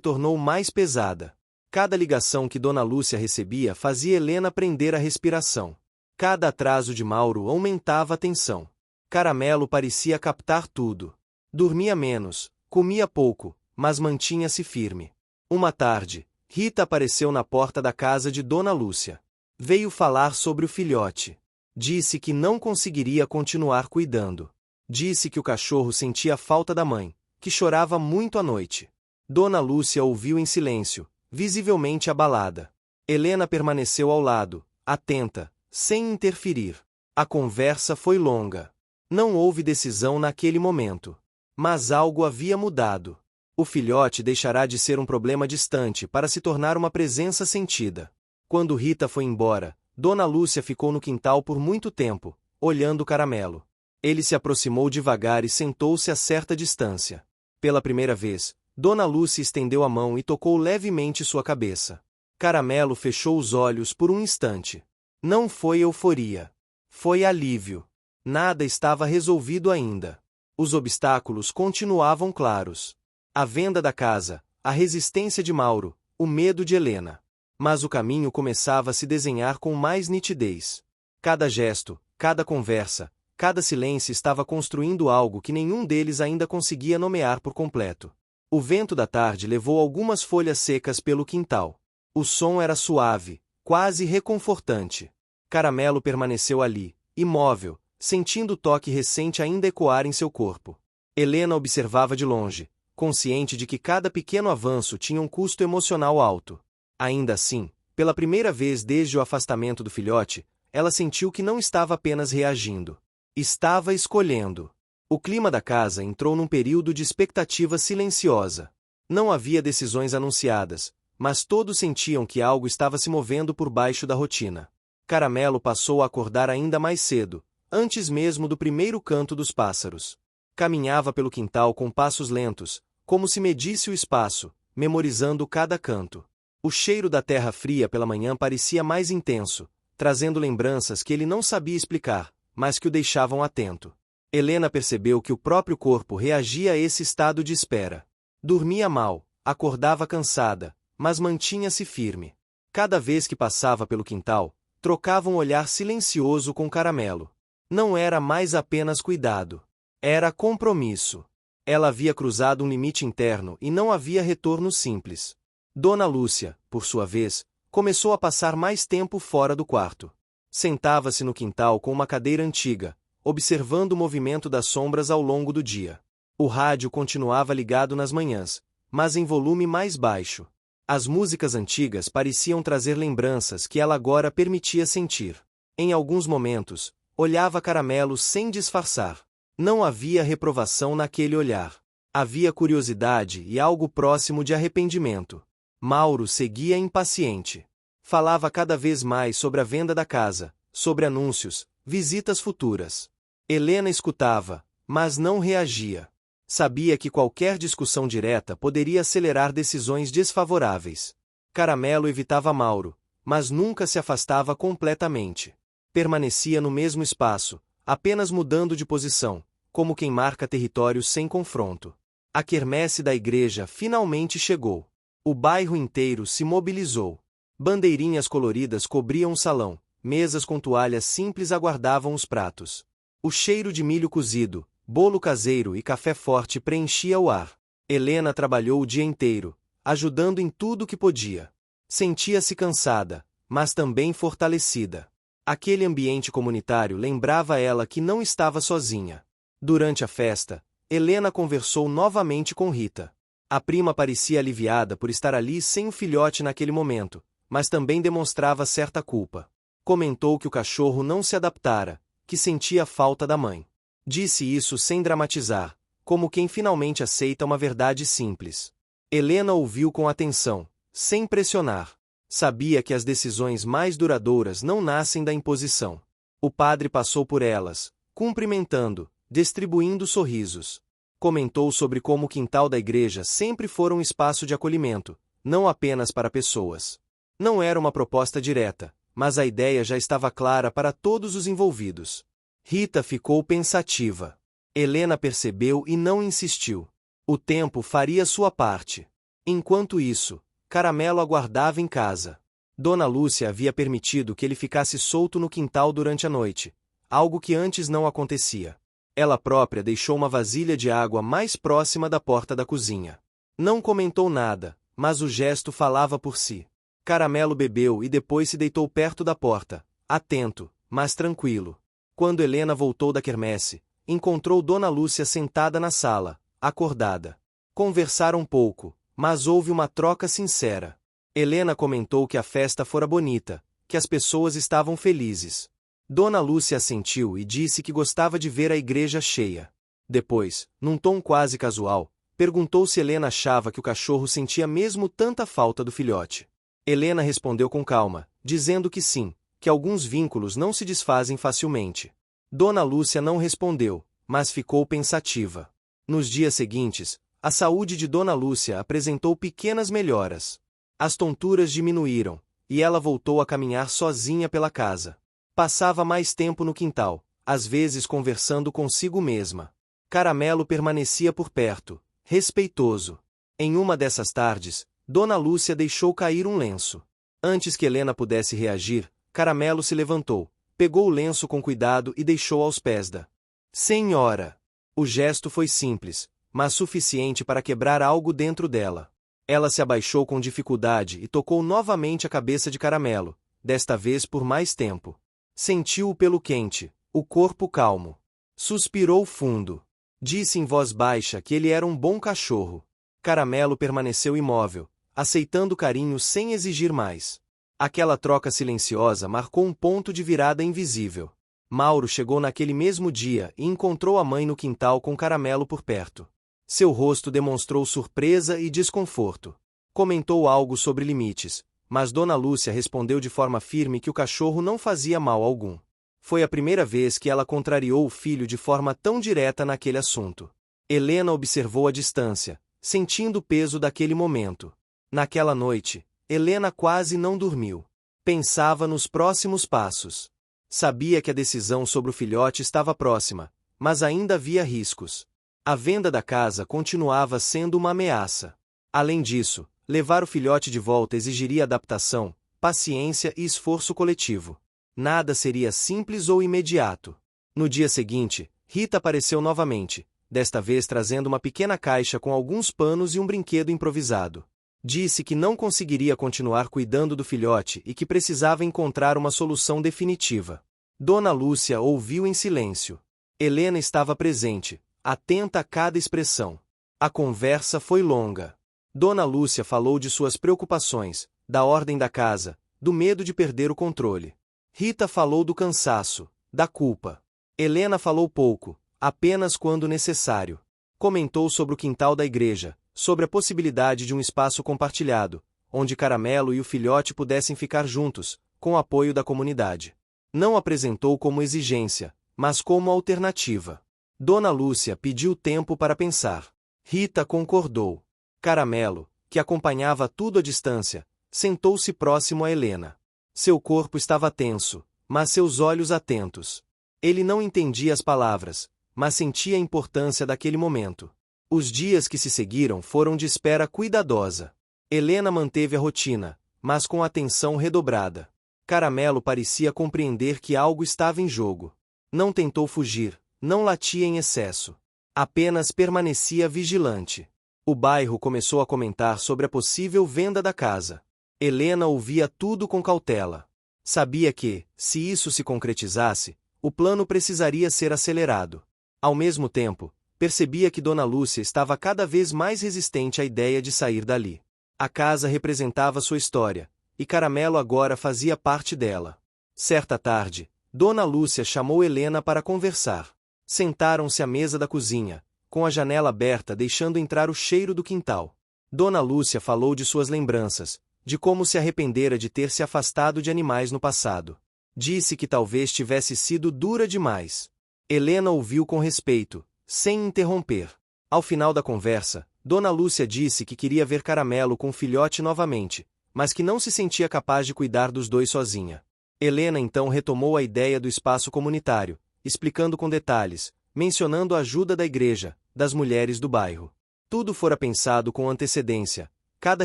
tornou mais pesada. Cada ligação que Dona Lúcia recebia fazia Helena prender a respiração. Cada atraso de Mauro aumentava a tensão. Caramelo parecia captar tudo. Dormia menos, comia pouco, mas mantinha-se firme. Uma tarde, Rita apareceu na porta da casa de Dona Lúcia. Veio falar sobre o filhote. Disse que não conseguiria continuar cuidando. Disse que o cachorro sentia falta da mãe, que chorava muito à noite. Dona Lúcia ouviu em silêncio, visivelmente abalada. Helena permaneceu ao lado, atenta, sem interferir. A conversa foi longa. Não houve decisão naquele momento. Mas algo havia mudado. O filhote deixará de ser um problema distante para se tornar uma presença sentida. Quando Rita foi embora, Dona Lúcia ficou no quintal por muito tempo, olhando Caramelo. Ele se aproximou devagar e sentou-se a certa distância. Pela primeira vez, Dona Lúcia estendeu a mão e tocou levemente sua cabeça. Caramelo fechou os olhos por um instante. Não foi euforia. Foi alívio. Nada estava resolvido ainda. Os obstáculos continuavam claros. A venda da casa, a resistência de Mauro, o medo de Helena. Mas o caminho começava a se desenhar com mais nitidez. Cada gesto, cada conversa, cada silêncio estava construindo algo que nenhum deles ainda conseguia nomear por completo. O vento da tarde levou algumas folhas secas pelo quintal. O som era suave, quase reconfortante. Caramelo permaneceu ali, imóvel, sentindo o toque recente ainda ecoar em seu corpo. Helena observava de longe, consciente de que cada pequeno avanço tinha um custo emocional alto. Ainda assim, pela primeira vez desde o afastamento do filhote, ela sentiu que não estava apenas reagindo. Estava escolhendo. O clima da casa entrou num período de expectativa silenciosa. Não havia decisões anunciadas, mas todos sentiam que algo estava se movendo por baixo da rotina. Caramelo passou a acordar ainda mais cedo, antes mesmo do primeiro canto dos pássaros. Caminhava pelo quintal com passos lentos, como se medisse o espaço, memorizando cada canto. O cheiro da terra fria pela manhã parecia mais intenso, trazendo lembranças que ele não sabia explicar, mas que o deixavam atento. Helena percebeu que o próprio corpo reagia a esse estado de espera. Dormia mal, acordava cansada, mas mantinha-se firme. Cada vez que passava pelo quintal, trocava um olhar silencioso com Caramelo. Não era mais apenas cuidado. Era compromisso. Ela havia cruzado um limite interno e não havia retorno simples. Dona Lúcia, por sua vez, começou a passar mais tempo fora do quarto. Sentava-se no quintal com uma cadeira antiga, observando o movimento das sombras ao longo do dia. O rádio continuava ligado nas manhãs, mas em volume mais baixo. As músicas antigas pareciam trazer lembranças que ela agora permitia sentir. Em alguns momentos, olhava Caramelo sem disfarçar. Não havia reprovação naquele olhar. Havia curiosidade e algo próximo de arrependimento. Mauro seguia impaciente. Falava cada vez mais sobre a venda da casa, sobre anúncios, visitas futuras. Helena escutava, mas não reagia. Sabia que qualquer discussão direta poderia acelerar decisões desfavoráveis. Caramelo evitava Mauro, mas nunca se afastava completamente. Permanecia no mesmo espaço, apenas mudando de posição, como quem marca território sem confronto. A quermesse da igreja finalmente chegou. O bairro inteiro se mobilizou. Bandeirinhas coloridas cobriam o salão, mesas com toalhas simples aguardavam os pratos. O cheiro de milho cozido, bolo caseiro e café forte preenchia o ar. Helena trabalhou o dia inteiro, ajudando em tudo o que podia. Sentia-se cansada, mas também fortalecida. Aquele ambiente comunitário lembrava ela que não estava sozinha. Durante a festa, Helena conversou novamente com Rita. A prima parecia aliviada por estar ali sem o filhote naquele momento, mas também demonstrava certa culpa. Comentou que o cachorro não se adaptara, que sentia falta da mãe. Disse isso sem dramatizar, como quem finalmente aceita uma verdade simples. Helena ouviu com atenção, sem pressionar. Sabia que as decisões mais duradouras não nascem da imposição. O padre passou por elas, cumprimentando, distribuindo sorrisos. Comentou sobre como o quintal da igreja sempre fora um espaço de acolhimento, não apenas para pessoas. Não era uma proposta direta, mas a ideia já estava clara para todos os envolvidos. Rita ficou pensativa. Helena percebeu e não insistiu. O tempo faria sua parte. Enquanto isso, Caramelo aguardava em casa. Dona Lúcia havia permitido que ele ficasse solto no quintal durante a noite, algo que antes não acontecia. Ela própria deixou uma vasilha de água mais próxima da porta da cozinha. Não comentou nada, mas o gesto falava por si. Caramelo bebeu e depois se deitou perto da porta, atento, mas tranquilo. Quando Helena voltou da quermesse, encontrou Dona Lúcia sentada na sala, acordada. Conversaram pouco, mas houve uma troca sincera. Helena comentou que a festa fora bonita, que as pessoas estavam felizes. Dona Lúcia assentiu e disse que gostava de ver a igreja cheia. Depois, num tom quase casual, perguntou se Helena achava que o cachorro sentia mesmo tanta falta do filhote. Helena respondeu com calma, dizendo que sim, que alguns vínculos não se desfazem facilmente. Dona Lúcia não respondeu, mas ficou pensativa. Nos dias seguintes, a saúde de Dona Lúcia apresentou pequenas melhoras. As tonturas diminuíram, e ela voltou a caminhar sozinha pela casa. Passava mais tempo no quintal, às vezes conversando consigo mesma. Caramelo permanecia por perto, respeitoso. Em uma dessas tardes, Dona Lúcia deixou cair um lenço. Antes que Helena pudesse reagir, Caramelo se levantou, pegou o lenço com cuidado e deixou aos pés da senhora. O gesto foi simples, mas suficiente para quebrar algo dentro dela. Ela se abaixou com dificuldade e tocou novamente a cabeça de Caramelo, desta vez por mais tempo. Sentiu o pelo quente, o corpo calmo. Suspirou fundo. Disse em voz baixa que ele era um bom cachorro. Caramelo permaneceu imóvel, aceitando o carinho sem exigir mais. Aquela troca silenciosa marcou um ponto de virada invisível. Mauro chegou naquele mesmo dia e encontrou a mãe no quintal com Caramelo por perto. Seu rosto demonstrou surpresa e desconforto. Comentou algo sobre limites, mas Dona Lúcia respondeu de forma firme que o cachorro não fazia mal algum. Foi a primeira vez que ela contrariou o filho de forma tão direta naquele assunto. Helena observou a distância, sentindo o peso daquele momento. Naquela noite, Helena quase não dormiu. Pensava nos próximos passos. Sabia que a decisão sobre o filhote estava próxima, mas ainda havia riscos. A venda da casa continuava sendo uma ameaça. Além disso, levar o filhote de volta exigiria adaptação, paciência e esforço coletivo. Nada seria simples ou imediato. No dia seguinte, Rita apareceu novamente, desta vez trazendo uma pequena caixa com alguns panos e um brinquedo improvisado. Disse que não conseguiria continuar cuidando do filhote e que precisava encontrar uma solução definitiva. Dona Lúcia ouviu em silêncio. Helena estava presente, atenta a cada expressão. A conversa foi longa. Dona Lúcia falou de suas preocupações, da ordem da casa, do medo de perder o controle. Rita falou do cansaço, da culpa. Helena falou pouco, apenas quando necessário. Comentou sobre o quintal da igreja, sobre a possibilidade de um espaço compartilhado, onde Caramelo e o filhote pudessem ficar juntos, com o apoio da comunidade. Não apresentou como exigência, mas como alternativa. Dona Lúcia pediu tempo para pensar. Rita concordou. Caramelo, que acompanhava tudo à distância, sentou-se próximo a Helena. Seu corpo estava tenso, mas seus olhos atentos. Ele não entendia as palavras, mas sentia a importância daquele momento. Os dias que se seguiram foram de espera cuidadosa. Helena manteve a rotina, mas com atenção redobrada. Caramelo parecia compreender que algo estava em jogo. Não tentou fugir, não latia em excesso. Apenas permanecia vigilante. O bairro começou a comentar sobre a possível venda da casa. Helena ouvia tudo com cautela. Sabia que, se isso se concretizasse, o plano precisaria ser acelerado. Ao mesmo tempo, percebia que Dona Lúcia estava cada vez mais resistente à ideia de sair dali. A casa representava sua história, e Caramelo agora fazia parte dela. Certa tarde, Dona Lúcia chamou Helena para conversar. Sentaram-se à mesa da cozinha, com a janela aberta deixando entrar o cheiro do quintal. Dona Lúcia falou de suas lembranças, de como se arrependera de ter se afastado de animais no passado. Disse que talvez tivesse sido dura demais. Helena ouviu com respeito, sem interromper. Ao final da conversa, Dona Lúcia disse que queria ver Caramelo com o filhote novamente, mas que não se sentia capaz de cuidar dos dois sozinha. Helena então retomou a ideia do espaço comunitário, explicando com detalhes, mencionando a ajuda da igreja, das mulheres do bairro. Tudo fora pensado com antecedência. Cada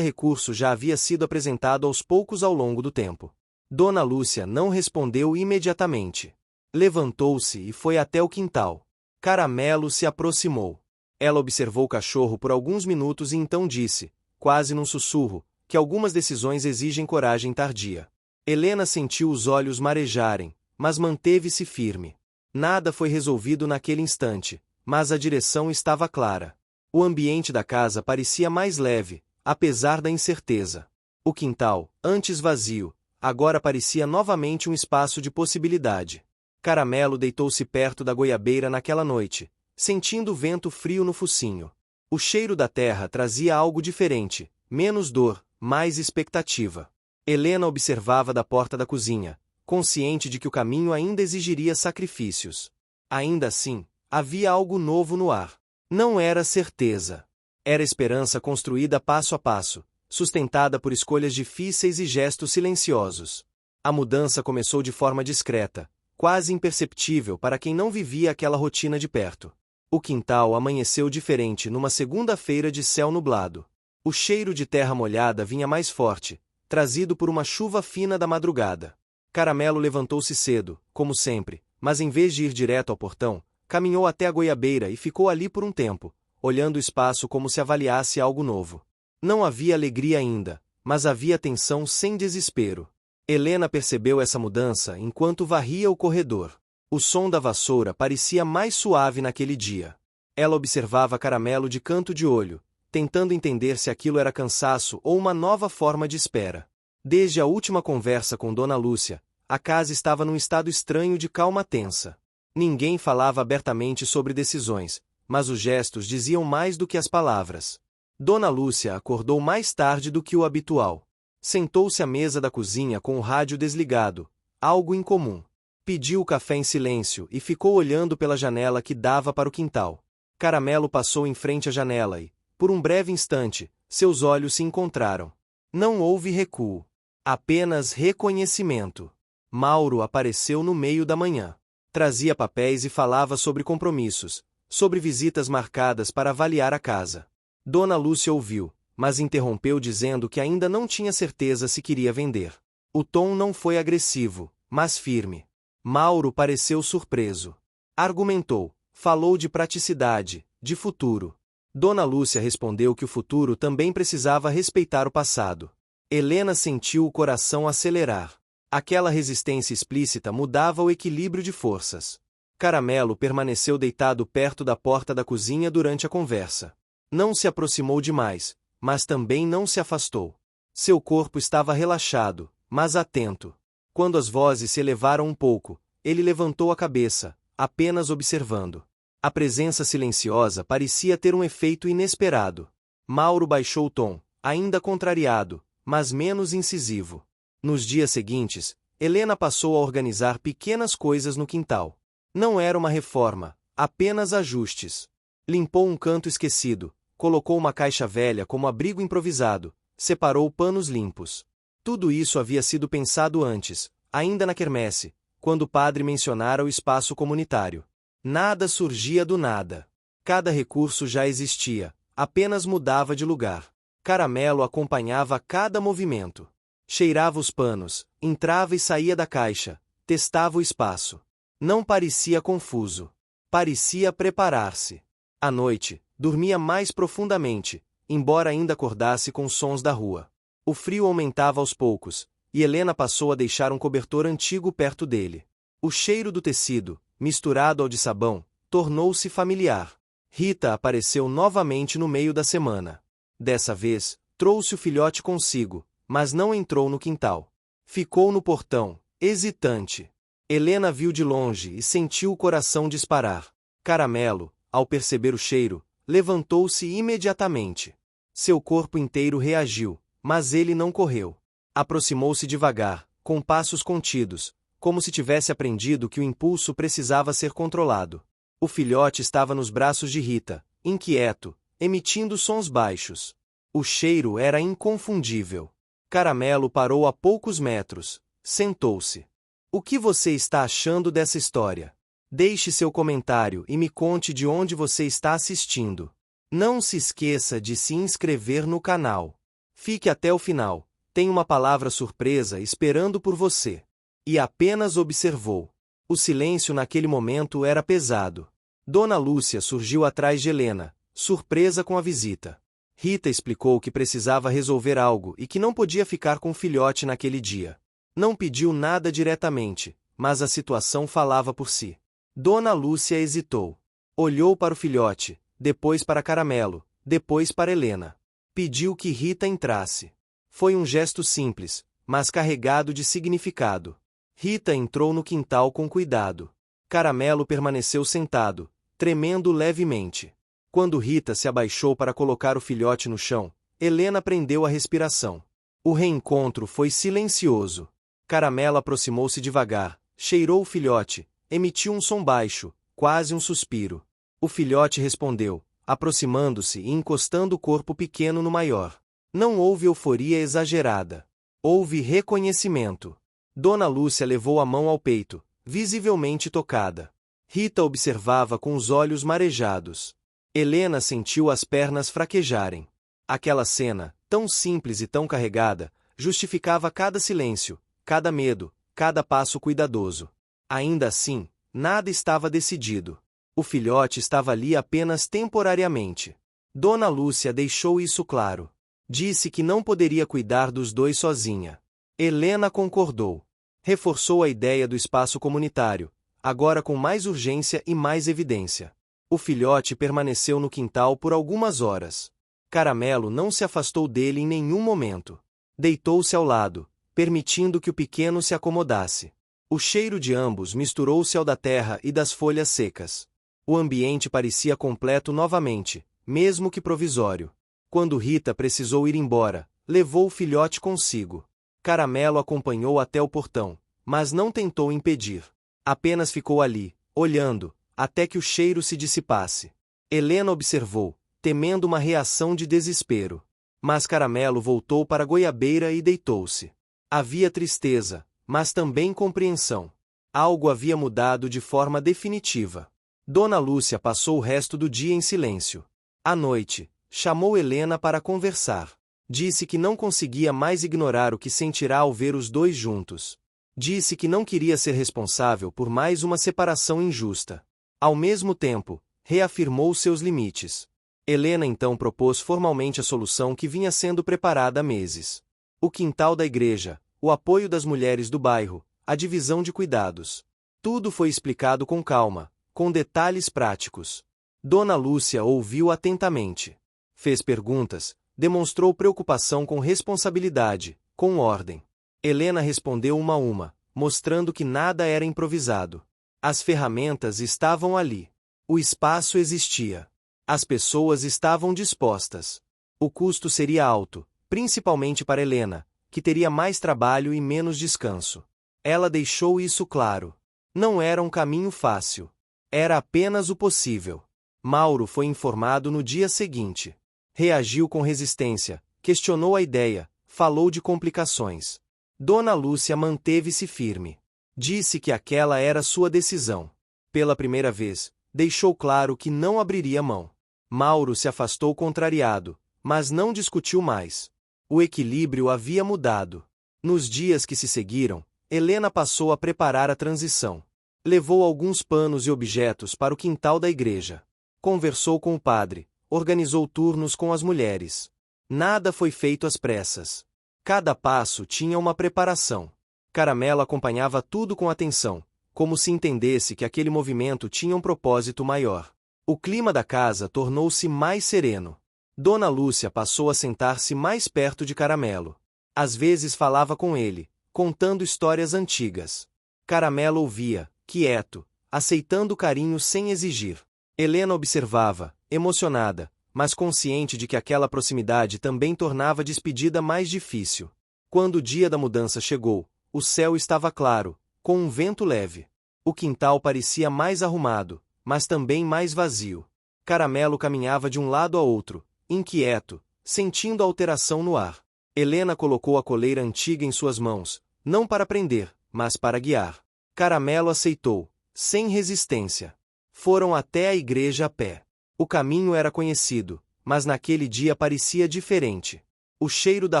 recurso já havia sido apresentado aos poucos ao longo do tempo. Dona Lúcia não respondeu imediatamente. Levantou-se e foi até o quintal. Caramelo se aproximou. Ela observou o cachorro por alguns minutos e então disse, quase num sussurro, que algumas decisões exigem coragem tardia. Helena sentiu os olhos marejarem, mas manteve-se firme. Nada foi resolvido naquele instante, mas a direção estava clara. O ambiente da casa parecia mais leve, apesar da incerteza. O quintal, antes vazio, agora parecia novamente um espaço de possibilidade. Caramelo deitou-se perto da goiabeira naquela noite, sentindo o vento frio no focinho. O cheiro da terra trazia algo diferente, menos dor, mais expectativa. Helena observava da porta da cozinha, consciente de que o caminho ainda exigiria sacrifícios. Ainda assim, havia algo novo no ar. Não era certeza. Era esperança construída passo a passo, sustentada por escolhas difíceis e gestos silenciosos. A mudança começou de forma discreta, quase imperceptível para quem não vivia aquela rotina de perto. O quintal amanheceu diferente numa segunda-feira de céu nublado. O cheiro de terra molhada vinha mais forte, trazido por uma chuva fina da madrugada. Caramelo levantou-se cedo, como sempre, mas em vez de ir direto ao portão, caminhou até a goiabeira e ficou ali por um tempo, olhando o espaço como se avaliasse algo novo. Não havia alegria ainda, mas havia tensão sem desespero. Helena percebeu essa mudança enquanto varria o corredor. O som da vassoura parecia mais suave naquele dia. Ela observava Caramelo de canto de olho, tentando entender se aquilo era cansaço ou uma nova forma de espera. Desde a última conversa com Dona Lúcia, a casa estava num estado estranho de calma tensa. Ninguém falava abertamente sobre decisões, mas os gestos diziam mais do que as palavras. Dona Lúcia acordou mais tarde do que o habitual. Sentou-se à mesa da cozinha com o rádio desligado, algo incomum. Pediu o café em silêncio e ficou olhando pela janela que dava para o quintal. Caramelo passou em frente à janela e, por um breve instante, seus olhos se encontraram. Não houve recuo. Apenas reconhecimento. Mauro apareceu no meio da manhã. Trazia papéis e falava sobre compromissos, sobre visitas marcadas para avaliar a casa. Dona Lúcia ouviu, mas interrompeu dizendo que ainda não tinha certeza se queria vender. O tom não foi agressivo, mas firme. Mauro pareceu surpreso. Argumentou, falou de praticidade, de futuro. Dona Lúcia respondeu que o futuro também precisava respeitar o passado. Helena sentiu o coração acelerar. Aquela resistência explícita mudava o equilíbrio de forças. Caramelo permaneceu deitado perto da porta da cozinha durante a conversa. Não se aproximou demais, mas também não se afastou. Seu corpo estava relaxado, mas atento. Quando as vozes se elevaram um pouco, ele levantou a cabeça, apenas observando. A presença silenciosa parecia ter um efeito inesperado. Mauro baixou o tom, ainda contrariado, mas menos incisivo. Nos dias seguintes, Helena passou a organizar pequenas coisas no quintal. Não era uma reforma, apenas ajustes. Limpou um canto esquecido, colocou uma caixa velha como abrigo improvisado, separou panos limpos. Tudo isso havia sido pensado antes, ainda na quermesse, quando o padre mencionara o espaço comunitário. Nada surgia do nada. Cada recurso já existia, apenas mudava de lugar. Caramelo acompanhava cada movimento. Cheirava os panos, entrava e saía da caixa, testava o espaço. Não parecia confuso. Parecia preparar-se. À noite, dormia mais profundamente, embora ainda acordasse com os sons da rua. O frio aumentava aos poucos, e Helena passou a deixar um cobertor antigo perto dele. O cheiro do tecido, misturado ao de sabão, tornou-se familiar. Rita apareceu novamente no meio da semana. Dessa vez, trouxe o filhote consigo, mas não entrou no quintal. Ficou no portão, hesitante. Helena viu de longe e sentiu o coração disparar. Caramelo, ao perceber o cheiro, levantou-se imediatamente. Seu corpo inteiro reagiu, mas ele não correu. Aproximou-se devagar, com passos contidos, como se tivesse aprendido que o impulso precisava ser controlado. O filhote estava nos braços de Rita, inquieto, emitindo sons baixos. O cheiro era inconfundível. Caramelo parou a poucos metros, sentou-se. O que você está achando dessa história? Deixe seu comentário e me conte de onde você está assistindo. Não se esqueça de se inscrever no canal. Fique até o final, tem uma palavra surpresa esperando por você. E apenas observou. O silêncio naquele momento era pesado. Dona Lúcia surgiu atrás de Helena, surpresa com a visita. Rita explicou que precisava resolver algo e que não podia ficar com o filhote naquele dia. Não pediu nada diretamente, mas a situação falava por si. Dona Lúcia hesitou. Olhou para o filhote, depois para Caramelo, depois para Helena. Pediu que Rita entrasse. Foi um gesto simples, mas carregado de significado. Rita entrou no quintal com cuidado. Caramelo permaneceu sentado, tremendo levemente. Quando Rita se abaixou para colocar o filhote no chão, Helena prendeu a respiração. O reencontro foi silencioso. Caramelo aproximou-se devagar, cheirou o filhote, emitiu um som baixo, quase um suspiro. O filhote respondeu, aproximando-se e encostando o corpo pequeno no maior. Não houve euforia exagerada. Houve reconhecimento. Dona Lúcia levou a mão ao peito, visivelmente tocada. Rita observava com os olhos marejados. Helena sentiu as pernas fraquejarem. Aquela cena, tão simples e tão carregada, justificava cada silêncio, cada medo, cada passo cuidadoso. Ainda assim, nada estava decidido. O filhote estava ali apenas temporariamente. Dona Lúcia deixou isso claro. Disse que não poderia cuidar dos dois sozinha. Helena concordou. Reforçou a ideia do espaço comunitário, agora com mais urgência e mais evidência. O filhote permaneceu no quintal por algumas horas. Caramelo não se afastou dele em nenhum momento. Deitou-se ao lado, permitindo que o pequeno se acomodasse. O cheiro de ambos misturou-se ao da terra e das folhas secas. O ambiente parecia completo novamente, mesmo que provisório. Quando Rita precisou ir embora, levou o filhote consigo. Caramelo acompanhou até o portão, mas não tentou impedir. Apenas ficou ali, olhando, até que o cheiro se dissipasse. Helena observou, temendo uma reação de desespero. Mas Caramelo voltou para a goiabeira e deitou-se. Havia tristeza, mas também compreensão. Algo havia mudado de forma definitiva. Dona Lúcia passou o resto do dia em silêncio. À noite, chamou Helena para conversar. Disse que não conseguia mais ignorar o que sentirá ao ver os dois juntos. Disse que não queria ser responsável por mais uma separação injusta. Ao mesmo tempo, reafirmou seus limites. Helena então propôs formalmente a solução que vinha sendo preparada há meses. O quintal da igreja, o apoio das mulheres do bairro, a divisão de cuidados. Tudo foi explicado com calma, com detalhes práticos. Dona Lúcia ouviu atentamente. Fez perguntas, demonstrou preocupação com responsabilidade, com ordem. Helena respondeu uma a uma, mostrando que nada era improvisado. As ferramentas estavam ali. O espaço existia. As pessoas estavam dispostas. O custo seria alto, principalmente para Helena, que teria mais trabalho e menos descanso. Ela deixou isso claro. Não era um caminho fácil. Era apenas o possível. Mauro foi informado no dia seguinte. Reagiu com resistência, questionou a ideia, falou de complicações. Dona Lúcia manteve-se firme. Disse que aquela era sua decisão. Pela primeira vez, deixou claro que não abriria mão. Mauro se afastou contrariado, mas não discutiu mais. O equilíbrio havia mudado. Nos dias que se seguiram, Helena passou a preparar a transição. Levou alguns panos e objetos para o quintal da igreja. Conversou com o padre, organizou turnos com as mulheres. Nada foi feito às pressas. Cada passo tinha uma preparação. Caramelo acompanhava tudo com atenção, como se entendesse que aquele movimento tinha um propósito maior. O clima da casa tornou-se mais sereno. Dona Lúcia passou a sentar-se mais perto de Caramelo. Às vezes falava com ele, contando histórias antigas. Caramelo ouvia, quieto, aceitando o carinho sem exigir. Helena observava, emocionada, mas consciente de que aquela proximidade também tornava a despedida mais difícil. Quando o dia da mudança chegou, o céu estava claro, com um vento leve. O quintal parecia mais arrumado, mas também mais vazio. Caramelo caminhava de um lado a outro, inquieto, sentindo a alteração no ar. Helena colocou a coleira antiga em suas mãos, não para prender, mas para guiar. Caramelo aceitou, sem resistência. Foram até a igreja a pé. O caminho era conhecido, mas naquele dia parecia diferente. O cheiro da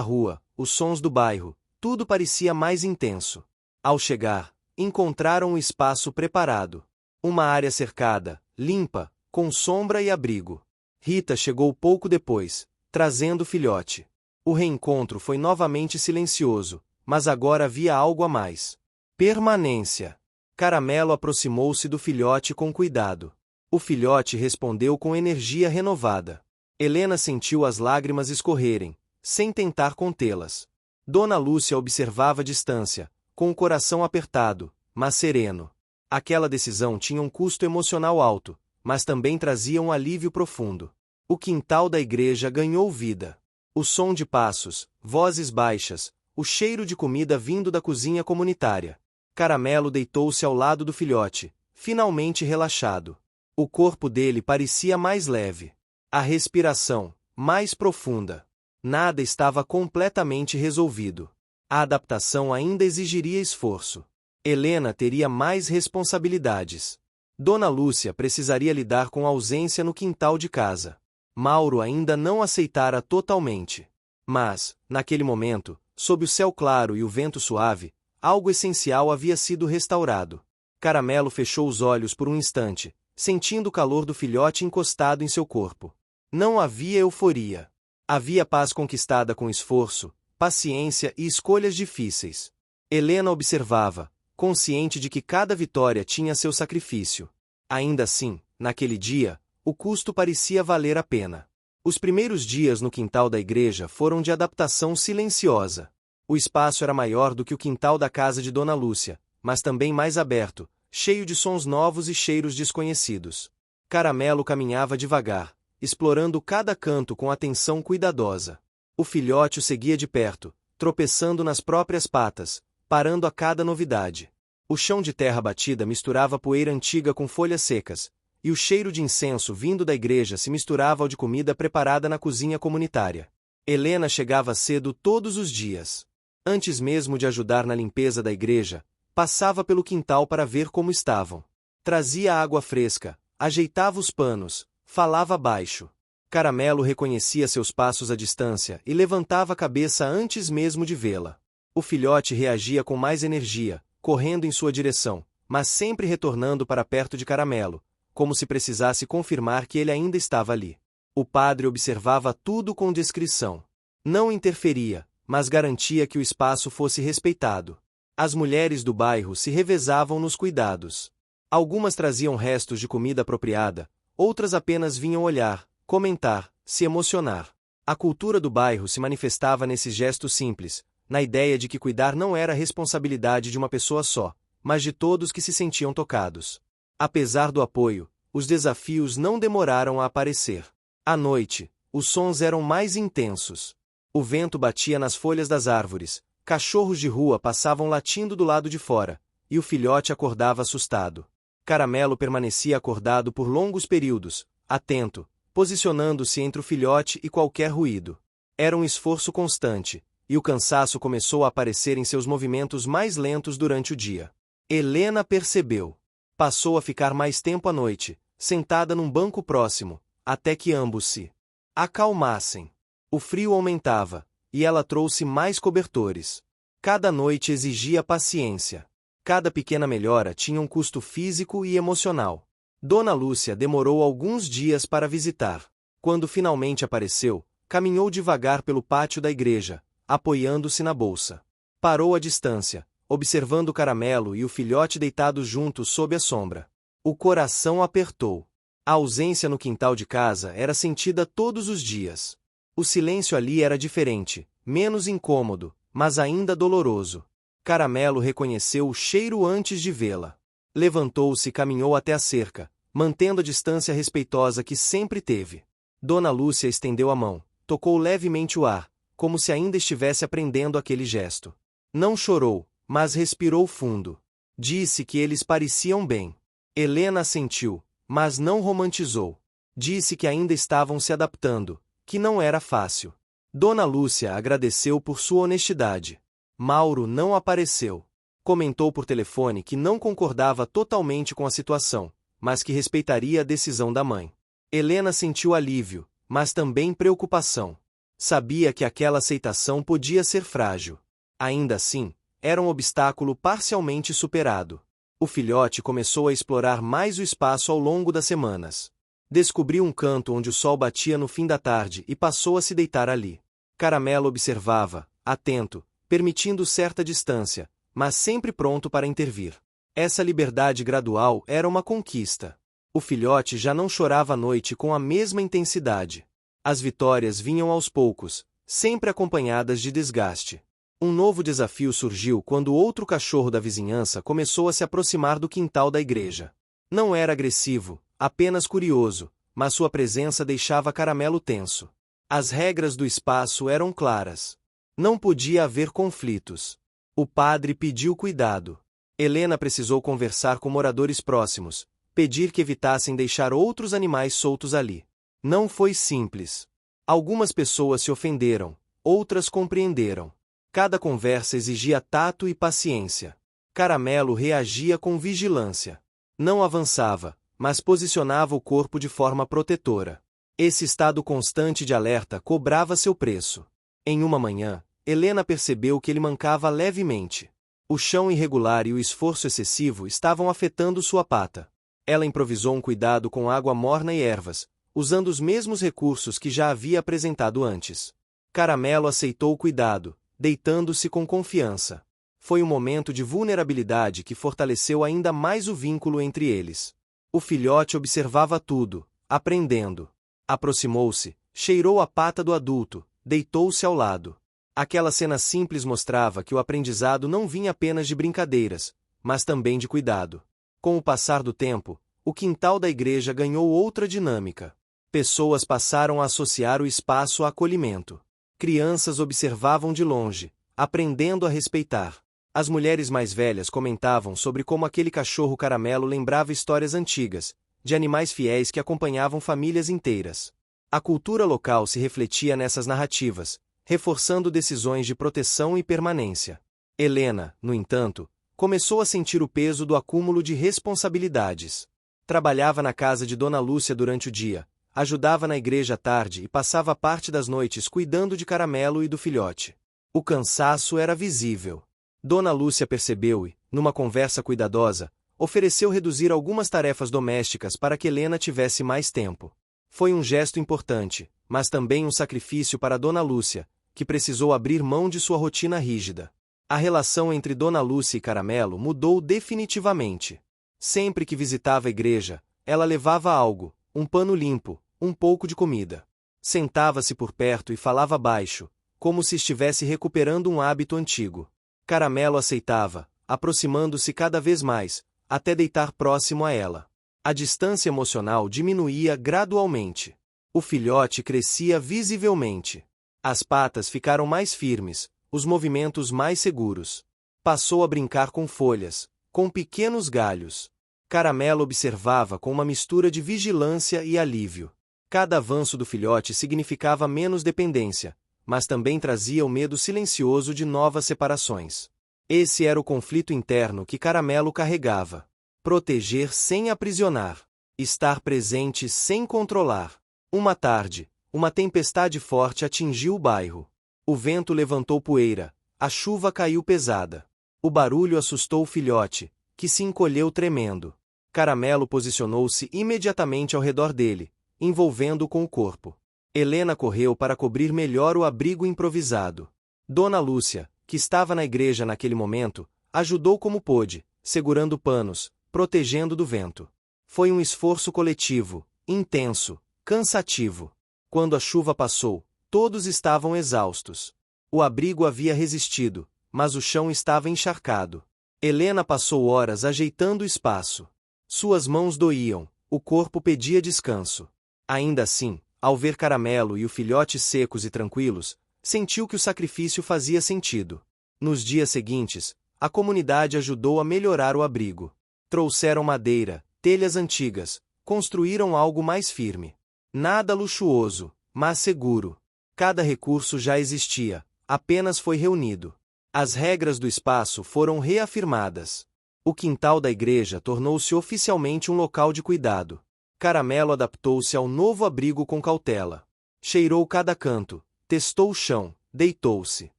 rua, os sons do bairro, tudo parecia mais intenso. Ao chegar, encontraram um espaço preparado. Uma área cercada, limpa, com sombra e abrigo. Rita chegou pouco depois, trazendo o filhote. O reencontro foi novamente silencioso, mas agora havia algo a mais. Permanência. Caramelo aproximou-se do filhote com cuidado. O filhote respondeu com energia renovada. Helena sentiu as lágrimas escorrerem, sem tentar contê-las. Dona Lúcia observava a distância, com o coração apertado, mas sereno. Aquela decisão tinha um custo emocional alto, mas também trazia um alívio profundo. O quintal da igreja ganhou vida. O som de passos, vozes baixas, o cheiro de comida vindo da cozinha comunitária. Caramelo deitou-se ao lado do filhote, finalmente relaxado. O corpo dele parecia mais leve. A respiração, mais profunda. Nada estava completamente resolvido. A adaptação ainda exigiria esforço. Helena teria mais responsabilidades. Dona Lúcia precisaria lidar com a ausência no quintal de casa. Mauro ainda não aceitara totalmente. Mas, naquele momento, sob o céu claro e o vento suave, algo essencial havia sido restaurado. Caramelo fechou os olhos por um instante, sentindo o calor do filhote encostado em seu corpo. Não havia euforia. Havia paz conquistada com esforço, paciência e escolhas difíceis. Helena observava, consciente de que cada vitória tinha seu sacrifício. Ainda assim, naquele dia, o custo parecia valer a pena. Os primeiros dias no quintal da igreja foram de adaptação silenciosa. O espaço era maior do que o quintal da casa de Dona Lúcia, mas também mais aberto, cheio de sons novos e cheiros desconhecidos. Caramelo caminhava devagar, explorando cada canto com atenção cuidadosa. O filhote o seguia de perto, tropeçando nas próprias patas, parando a cada novidade. O chão de terra batida misturava poeira antiga com folhas secas, e o cheiro de incenso vindo da igreja se misturava ao de comida preparada na cozinha comunitária. Helena chegava cedo todos os dias. Antes mesmo de ajudar na limpeza da igreja, passava pelo quintal para ver como estavam. Trazia água fresca, ajeitava os panos, falava baixo. Caramelo reconhecia seus passos à distância e levantava a cabeça antes mesmo de vê-la. O filhote reagia com mais energia, correndo em sua direção, mas sempre retornando para perto de Caramelo, como se precisasse confirmar que ele ainda estava ali. O padre observava tudo com discrição. Não interferia, mas garantia que o espaço fosse respeitado. As mulheres do bairro se revezavam nos cuidados. Algumas traziam restos de comida apropriada, outras apenas vinham olhar, comentar, se emocionar. A cultura do bairro se manifestava nesses gestos simples, na ideia de que cuidar não era responsabilidade de uma pessoa só, mas de todos que se sentiam tocados. Apesar do apoio, os desafios não demoraram a aparecer. À noite, os sons eram mais intensos. O vento batia nas folhas das árvores, cachorros de rua passavam latindo do lado de fora, e o filhote acordava assustado. Caramelo permanecia acordado por longos períodos, atento, posicionando-se entre o filhote e qualquer ruído. Era um esforço constante, e o cansaço começou a aparecer em seus movimentos mais lentos durante o dia. Helena percebeu. Passou a ficar mais tempo à noite, sentada num banco próximo, até que ambos se acalmassem. O frio aumentava, e ela trouxe mais cobertores. Cada noite exigia paciência. Cada pequena melhora tinha um custo físico e emocional. Dona Lúcia demorou alguns dias para visitar. Quando finalmente apareceu, caminhou devagar pelo pátio da igreja, apoiando-se na bolsa. Parou à distância, observando o Caramelo e o filhote deitados juntos sob a sombra. O coração apertou. A ausência no quintal de casa era sentida todos os dias. O silêncio ali era diferente, menos incômodo, mas ainda doloroso. Caramelo reconheceu o cheiro antes de vê-la. Levantou-se e caminhou até a cerca, mantendo a distância respeitosa que sempre teve. Dona Lúcia estendeu a mão, tocou levemente o ar, como se ainda estivesse aprendendo aquele gesto. Não chorou, mas respirou fundo. Disse que eles pareciam bem. Helena assentiu, mas não romantizou. Disse que ainda estavam se adaptando, que não era fácil. Dona Lúcia agradeceu por sua honestidade. Mauro não apareceu. Comentou por telefone que não concordava totalmente com a situação, mas que respeitaria a decisão da mãe. Helena sentiu alívio, mas também preocupação. Sabia que aquela aceitação podia ser frágil. Ainda assim, era um obstáculo parcialmente superado. O filhote começou a explorar mais o espaço ao longo das semanas. Descobriu um canto onde o sol batia no fim da tarde e passou a se deitar ali. Caramelo observava, atento, permitindo certa distância, mas sempre pronto para intervir. Essa liberdade gradual era uma conquista. O filhote já não chorava à noite com a mesma intensidade. As vitórias vinham aos poucos, sempre acompanhadas de desgaste. Um novo desafio surgiu quando outro cachorro da vizinhança começou a se aproximar do quintal da igreja. Não era agressivo, apenas curioso, mas sua presença deixava Caramelo tenso. As regras do espaço eram claras. Não podia haver conflitos. O padre pediu cuidado. Helena precisou conversar com moradores próximos, pedir que evitassem deixar outros animais soltos ali. Não foi simples. Algumas pessoas se ofenderam, outras compreenderam. Cada conversa exigia tato e paciência. Caramelo reagia com vigilância. Não avançava, mas posicionava o corpo de forma protetora. Esse estado constante de alerta cobrava seu preço. Em uma manhã, Helena percebeu que ele mancava levemente. O chão irregular e o esforço excessivo estavam afetando sua pata. Ela improvisou um cuidado com água morna e ervas, usando os mesmos recursos que já havia apresentado antes. Caramelo aceitou o cuidado, deitando-se com confiança. Foi um momento de vulnerabilidade que fortaleceu ainda mais o vínculo entre eles. O filhote observava tudo, aprendendo. Aproximou-se, cheirou a pata do adulto, deitou-se ao lado. Aquela cena simples mostrava que o aprendizado não vinha apenas de brincadeiras, mas também de cuidado. Com o passar do tempo, o quintal da igreja ganhou outra dinâmica. Pessoas passaram a associar o espaço a acolhimento. Crianças observavam de longe, aprendendo a respeitar. As mulheres mais velhas comentavam sobre como aquele cachorro Caramelo lembrava histórias antigas, de animais fiéis que acompanhavam famílias inteiras. A cultura local se refletia nessas narrativas, reforçando decisões de proteção e permanência. Helena, no entanto, começou a sentir o peso do acúmulo de responsabilidades. Trabalhava na casa de Dona Lúcia durante o dia, ajudava na igreja à tarde e passava parte das noites cuidando de Caramelo e do filhote. O cansaço era visível. Dona Lúcia percebeu e, numa conversa cuidadosa, Ofereceu reduzir algumas tarefas domésticas para que Helena tivesse mais tempo. Foi um gesto importante, mas também um sacrifício para Dona Lúcia, que precisou abrir mão de sua rotina rígida. A relação entre Dona Lúcia e Caramelo mudou definitivamente. Sempre que visitava a igreja, ela levava algo, um pano limpo, um pouco de comida. Sentava-se por perto e falava baixo, como se estivesse recuperando um hábito antigo. Caramelo aceitava, aproximando-se cada vez mais, até deitar próximo a ela. A distância emocional diminuía gradualmente. O filhote crescia visivelmente. As patas ficaram mais firmes, os movimentos mais seguros. Passou a brincar com folhas, com pequenos galhos. Caramelo observava com uma mistura de vigilância e alívio. Cada avanço do filhote significava menos dependência, mas também trazia o medo silencioso de novas separações. Esse era o conflito interno que Caramelo carregava. Proteger sem aprisionar. Estar presente sem controlar. Uma tarde, uma tempestade forte atingiu o bairro. O vento levantou poeira, a chuva caiu pesada. O barulho assustou o filhote, que se encolheu tremendo. Caramelo posicionou-se imediatamente ao redor dele, envolvendo-o com o corpo. Helena correu para cobrir melhor o abrigo improvisado. Dona Lúcia, que estava na igreja naquele momento, ajudou como pôde, segurando panos, protegendo do vento. Foi um esforço coletivo, intenso, cansativo. Quando a chuva passou, todos estavam exaustos. O abrigo havia resistido, mas o chão estava encharcado. Helena passou horas ajeitando o espaço. Suas mãos doíam, o corpo pedia descanso. Ainda assim, ao ver Caramelo e o filhote secos e tranquilos, sentiu que o sacrifício fazia sentido. Nos dias seguintes, a comunidade ajudou a melhorar o abrigo. Trouxeram madeira, telhas antigas, construíram algo mais firme. Nada luxuoso, mas seguro. Cada recurso já existia, apenas foi reunido. As regras do espaço foram reafirmadas. O quintal da igreja tornou-se oficialmente um local de cuidado. Caramelo adaptou-se ao novo abrigo com cautela. Cheirou cada canto, testou o chão, deitou-se.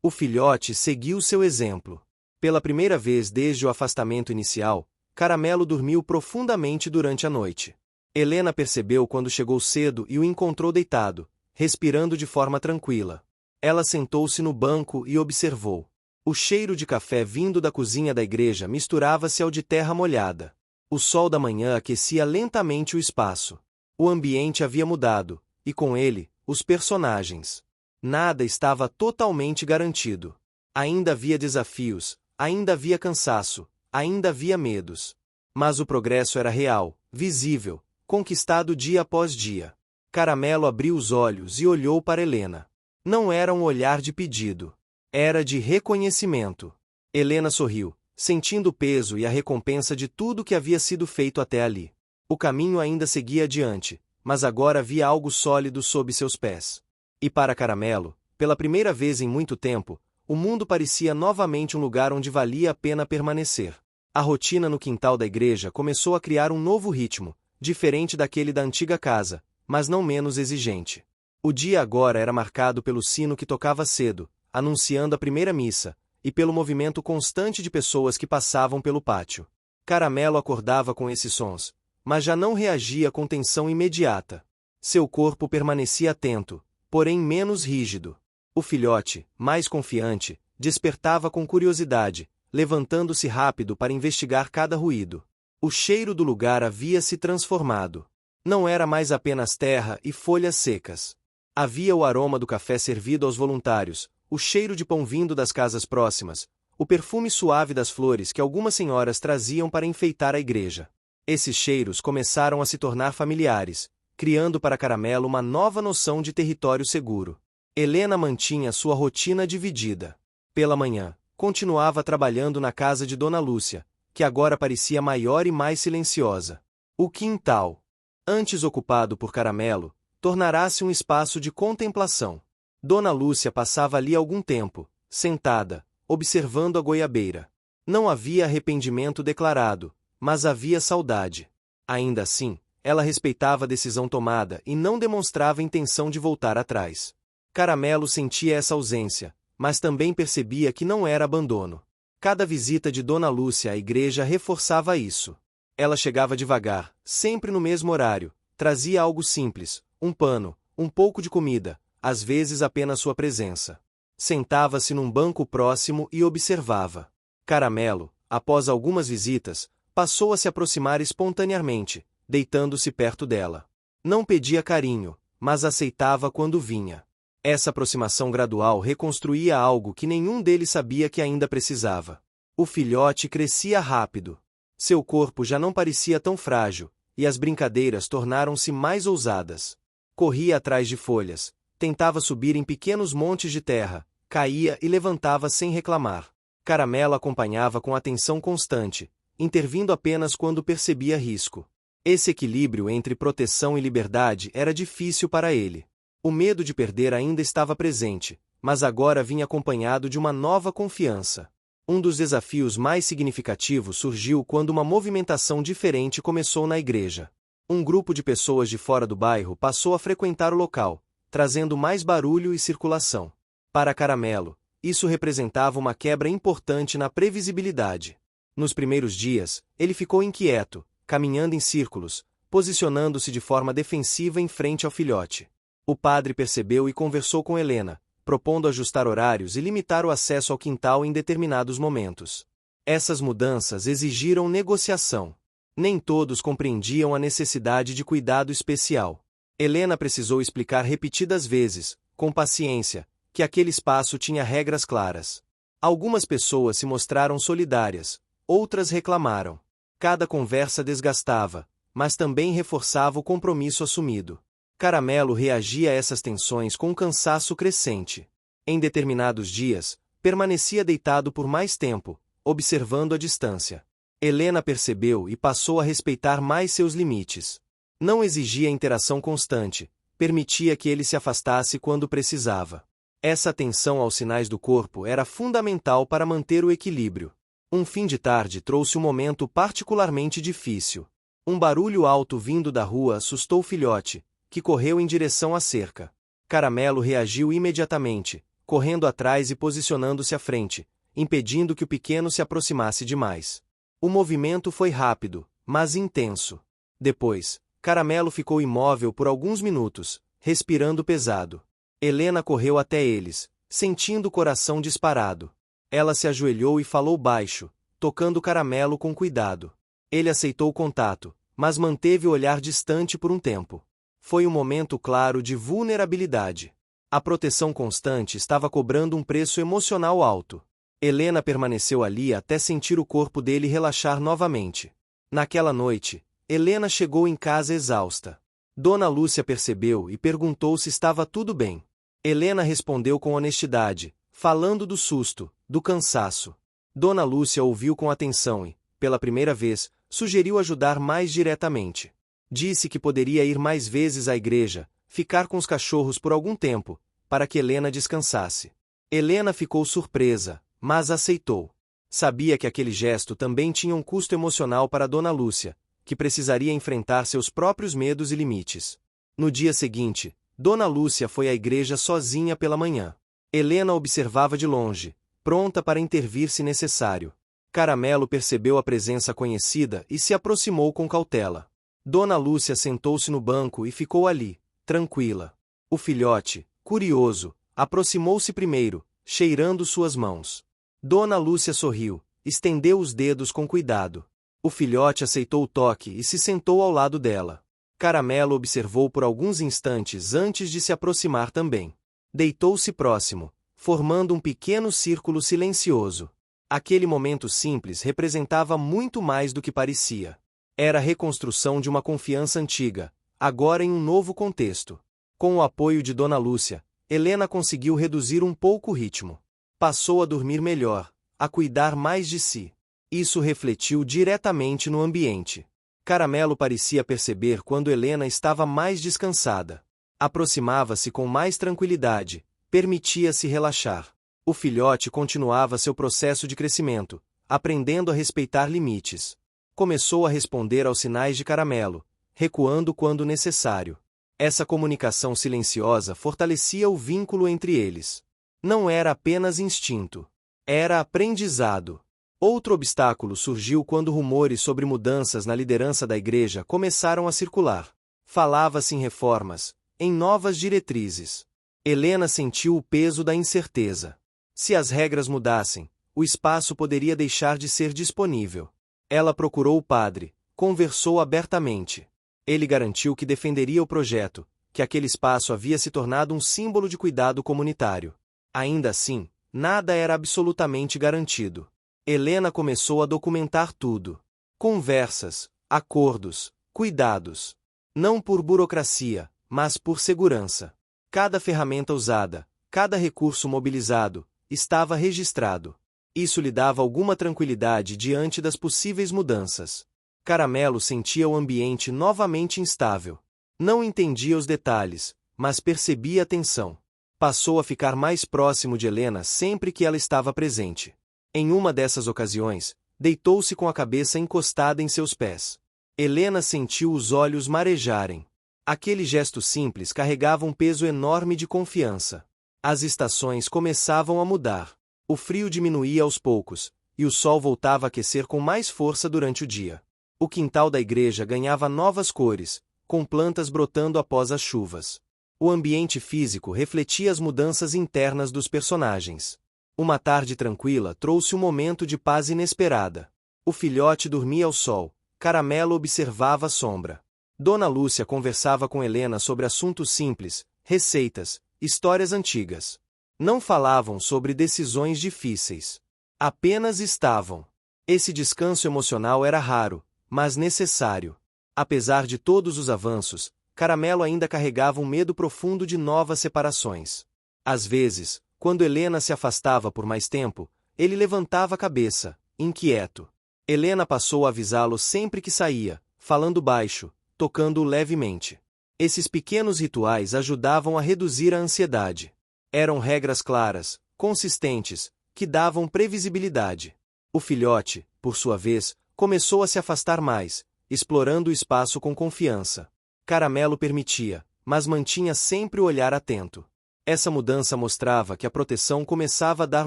O filhote seguiu seu exemplo. Pela primeira vez desde o afastamento inicial, Caramelo dormiu profundamente durante a noite. Helena percebeu quando chegou cedo e o encontrou deitado, respirando de forma tranquila. Ela sentou-se no banco e observou. O cheiro de café vindo da cozinha da igreja misturava-se ao de terra molhada. O sol da manhã aquecia lentamente o espaço. O ambiente havia mudado, e com ele, os personagens. Nada estava totalmente garantido. Ainda havia desafios, ainda havia cansaço, ainda havia medos. Mas o progresso era real, visível, conquistado dia após dia. Caramelo abriu os olhos e olhou para Helena. Não era um olhar de pedido. Era de reconhecimento. Helena sorriu, sentindo o peso e a recompensa de tudo que havia sido feito até ali. O caminho ainda seguia adiante, mas agora havia algo sólido sob seus pés. E para Caramelo, pela primeira vez em muito tempo, o mundo parecia novamente um lugar onde valia a pena permanecer. A rotina no quintal da igreja começou a criar um novo ritmo, diferente daquele da antiga casa, mas não menos exigente. O dia agora era marcado pelo sino que tocava cedo, anunciando a primeira missa, e pelo movimento constante de pessoas que passavam pelo pátio. Caramelo acordava com esses sons, mas já não reagia com tensão imediata. Seu corpo permanecia atento, porém menos rígido. O filhote, mais confiante, despertava com curiosidade, levantando-se rápido para investigar cada ruído. O cheiro do lugar havia se transformado. Não era mais apenas terra e folhas secas. Havia o aroma do café servido aos voluntários, o cheiro de pão vindo das casas próximas, o perfume suave das flores que algumas senhoras traziam para enfeitar a igreja. Esses cheiros começaram a se tornar familiares, criando para Caramelo uma nova noção de território seguro. Helena mantinha sua rotina dividida. Pela manhã, continuava trabalhando na casa de Dona Lúcia, que agora parecia maior e mais silenciosa. O quintal, antes ocupado por Caramelo, tornará-se um espaço de contemplação. Dona Lúcia passava ali algum tempo, sentada, observando a goiabeira. Não havia arrependimento declarado, mas havia saudade. Ainda assim, ela respeitava a decisão tomada e não demonstrava intenção de voltar atrás. Caramelo sentia essa ausência, mas também percebia que não era abandono. Cada visita de Dona Lúcia à igreja reforçava isso. Ela chegava devagar, sempre no mesmo horário, trazia algo simples, um pano, um pouco de comida, às vezes apenas sua presença. Sentava-se num banco próximo e observava. Caramelo, após algumas visitas, passou a se aproximar espontaneamente, deitando-se perto dela. Não pedia carinho, mas aceitava quando vinha. Essa aproximação gradual reconstruía algo que nenhum deles sabia que ainda precisava. O filhote crescia rápido. Seu corpo já não parecia tão frágil, e as brincadeiras tornaram-se mais ousadas. Corria atrás de folhas, tentava subir em pequenos montes de terra, caía e levantava sem reclamar. Caramelo acompanhava com atenção constante, intervindo apenas quando percebia risco. Esse equilíbrio entre proteção e liberdade era difícil para ele. O medo de perder ainda estava presente, mas agora vinha acompanhado de uma nova confiança. Um dos desafios mais significativos surgiu quando uma movimentação diferente começou na igreja. Um grupo de pessoas de fora do bairro passou a frequentar o local, trazendo mais barulho e circulação. Para Caramelo, isso representava uma quebra importante na previsibilidade. Nos primeiros dias, ele ficou inquieto, caminhando em círculos, posicionando-se de forma defensiva em frente ao filhote. O padre percebeu e conversou com Helena, propondo ajustar horários e limitar o acesso ao quintal em determinados momentos. Essas mudanças exigiram negociação. Nem todos compreendiam a necessidade de cuidado especial. Helena precisou explicar repetidas vezes, com paciência, que aquele espaço tinha regras claras. Algumas pessoas se mostraram solidárias, outras reclamaram. Cada conversa desgastava, mas também reforçava o compromisso assumido. Caramelo reagia a essas tensões com um cansaço crescente. Em determinados dias, permanecia deitado por mais tempo, observando a distância. Helena percebeu e passou a respeitar mais seus limites. Não exigia interação constante, permitia que ele se afastasse quando precisava. Essa atenção aos sinais do corpo era fundamental para manter o equilíbrio. Um fim de tarde trouxe um momento particularmente difícil. Um barulho alto vindo da rua assustou o filhote, que correu em direção à cerca. Caramelo reagiu imediatamente, correndo atrás e posicionando-se à frente, impedindo que o pequeno se aproximasse demais. O movimento foi rápido, mas intenso. Depois, Caramelo ficou imóvel por alguns minutos, respirando pesado. Helena correu até eles, sentindo o coração disparado. Ela se ajoelhou e falou baixo, tocando Caramelo com cuidado. Ele aceitou o contato, mas manteve o olhar distante por um tempo. Foi um momento claro de vulnerabilidade. A proteção constante estava cobrando um preço emocional alto. Helena permaneceu ali até sentir o corpo dele relaxar novamente. Naquela noite, Helena chegou em casa exausta. Dona Lúcia percebeu e perguntou se estava tudo bem. Helena respondeu com honestidade, falando do susto, do cansaço. Dona Lúcia ouviu com atenção e, pela primeira vez, sugeriu ajudar mais diretamente. Disse que poderia ir mais vezes à igreja, ficar com os cachorros por algum tempo, para que Helena descansasse. Helena ficou surpresa, mas aceitou. Sabia que aquele gesto também tinha um custo emocional para Dona Lúcia, que precisaria enfrentar seus próprios medos e limites. No dia seguinte, Dona Lúcia foi à igreja sozinha pela manhã. Helena observava de longe, pronta para intervir se necessário. Caramelo percebeu a presença conhecida e se aproximou com cautela. Dona Lúcia sentou-se no banco e ficou ali, tranquila. O filhote, curioso, aproximou-se primeiro, cheirando suas mãos. Dona Lúcia sorriu, estendeu os dedos com cuidado. O filhote aceitou o toque e se sentou ao lado dela. Caramelo observou por alguns instantes antes de se aproximar também. Deitou-se próximo, formando um pequeno círculo silencioso. Aquele momento simples representava muito mais do que parecia. Era a reconstrução de uma confiança antiga, agora em um novo contexto. Com o apoio de Dona Lúcia, Helena conseguiu reduzir um pouco o ritmo. Passou a dormir melhor, a cuidar mais de si. Isso refletiu diretamente no ambiente. Caramelo parecia perceber quando Helena estava mais descansada. Aproximava-se com mais tranquilidade, permitia-se relaxar. O filhote continuava seu processo de crescimento, aprendendo a respeitar limites. Começou a responder aos sinais de Caramelo, recuando quando necessário. Essa comunicação silenciosa fortalecia o vínculo entre eles. Não era apenas instinto. Era aprendizado. Outro obstáculo surgiu quando rumores sobre mudanças na liderança da igreja começaram a circular. Falava-se em reformas, em novas diretrizes. Helena sentiu o peso da incerteza. Se as regras mudassem, o espaço poderia deixar de ser disponível. Ela procurou o padre, conversou abertamente. Ele garantiu que defenderia o projeto, que aquele espaço havia se tornado um símbolo de cuidado comunitário. Ainda assim, nada era absolutamente garantido. Helena começou a documentar tudo. Conversas, acordos, cuidados. Não por burocracia, mas por segurança. Cada ferramenta usada, cada recurso mobilizado, estava registrado. Isso lhe dava alguma tranquilidade diante das possíveis mudanças. Caramelo sentia o ambiente novamente instável. Não entendia os detalhes, mas percebia a tensão. Passou a ficar mais próximo de Helena sempre que ela estava presente. Em uma dessas ocasiões, deitou-se com a cabeça encostada em seus pés. Helena sentiu os olhos marejarem. Aquele gesto simples carregava um peso enorme de confiança. As estações começavam a mudar. O frio diminuía aos poucos, e o sol voltava a aquecer com mais força durante o dia. O quintal da igreja ganhava novas cores, com plantas brotando após as chuvas. O ambiente físico refletia as mudanças internas dos personagens. Uma tarde tranquila trouxe um momento de paz inesperada. O filhote dormia ao sol, Caramelo observava a sombra. Dona Lúcia conversava com Helena sobre assuntos simples, receitas, histórias antigas. Não falavam sobre decisões difíceis. Apenas estavam. Esse descanso emocional era raro, mas necessário. Apesar de todos os avanços, Caramelo ainda carregava um medo profundo de novas separações. Às vezes, quando Helena se afastava por mais tempo, ele levantava a cabeça, inquieto. Helena passou a avisá-lo sempre que saía, falando baixo, tocando-o levemente. Esses pequenos rituais ajudavam a reduzir a ansiedade. Eram regras claras, consistentes, que davam previsibilidade. O filhote, por sua vez, começou a se afastar mais, explorando o espaço com confiança. Caramelo permitia, mas mantinha sempre o olhar atento. Essa mudança mostrava que a proteção começava a dar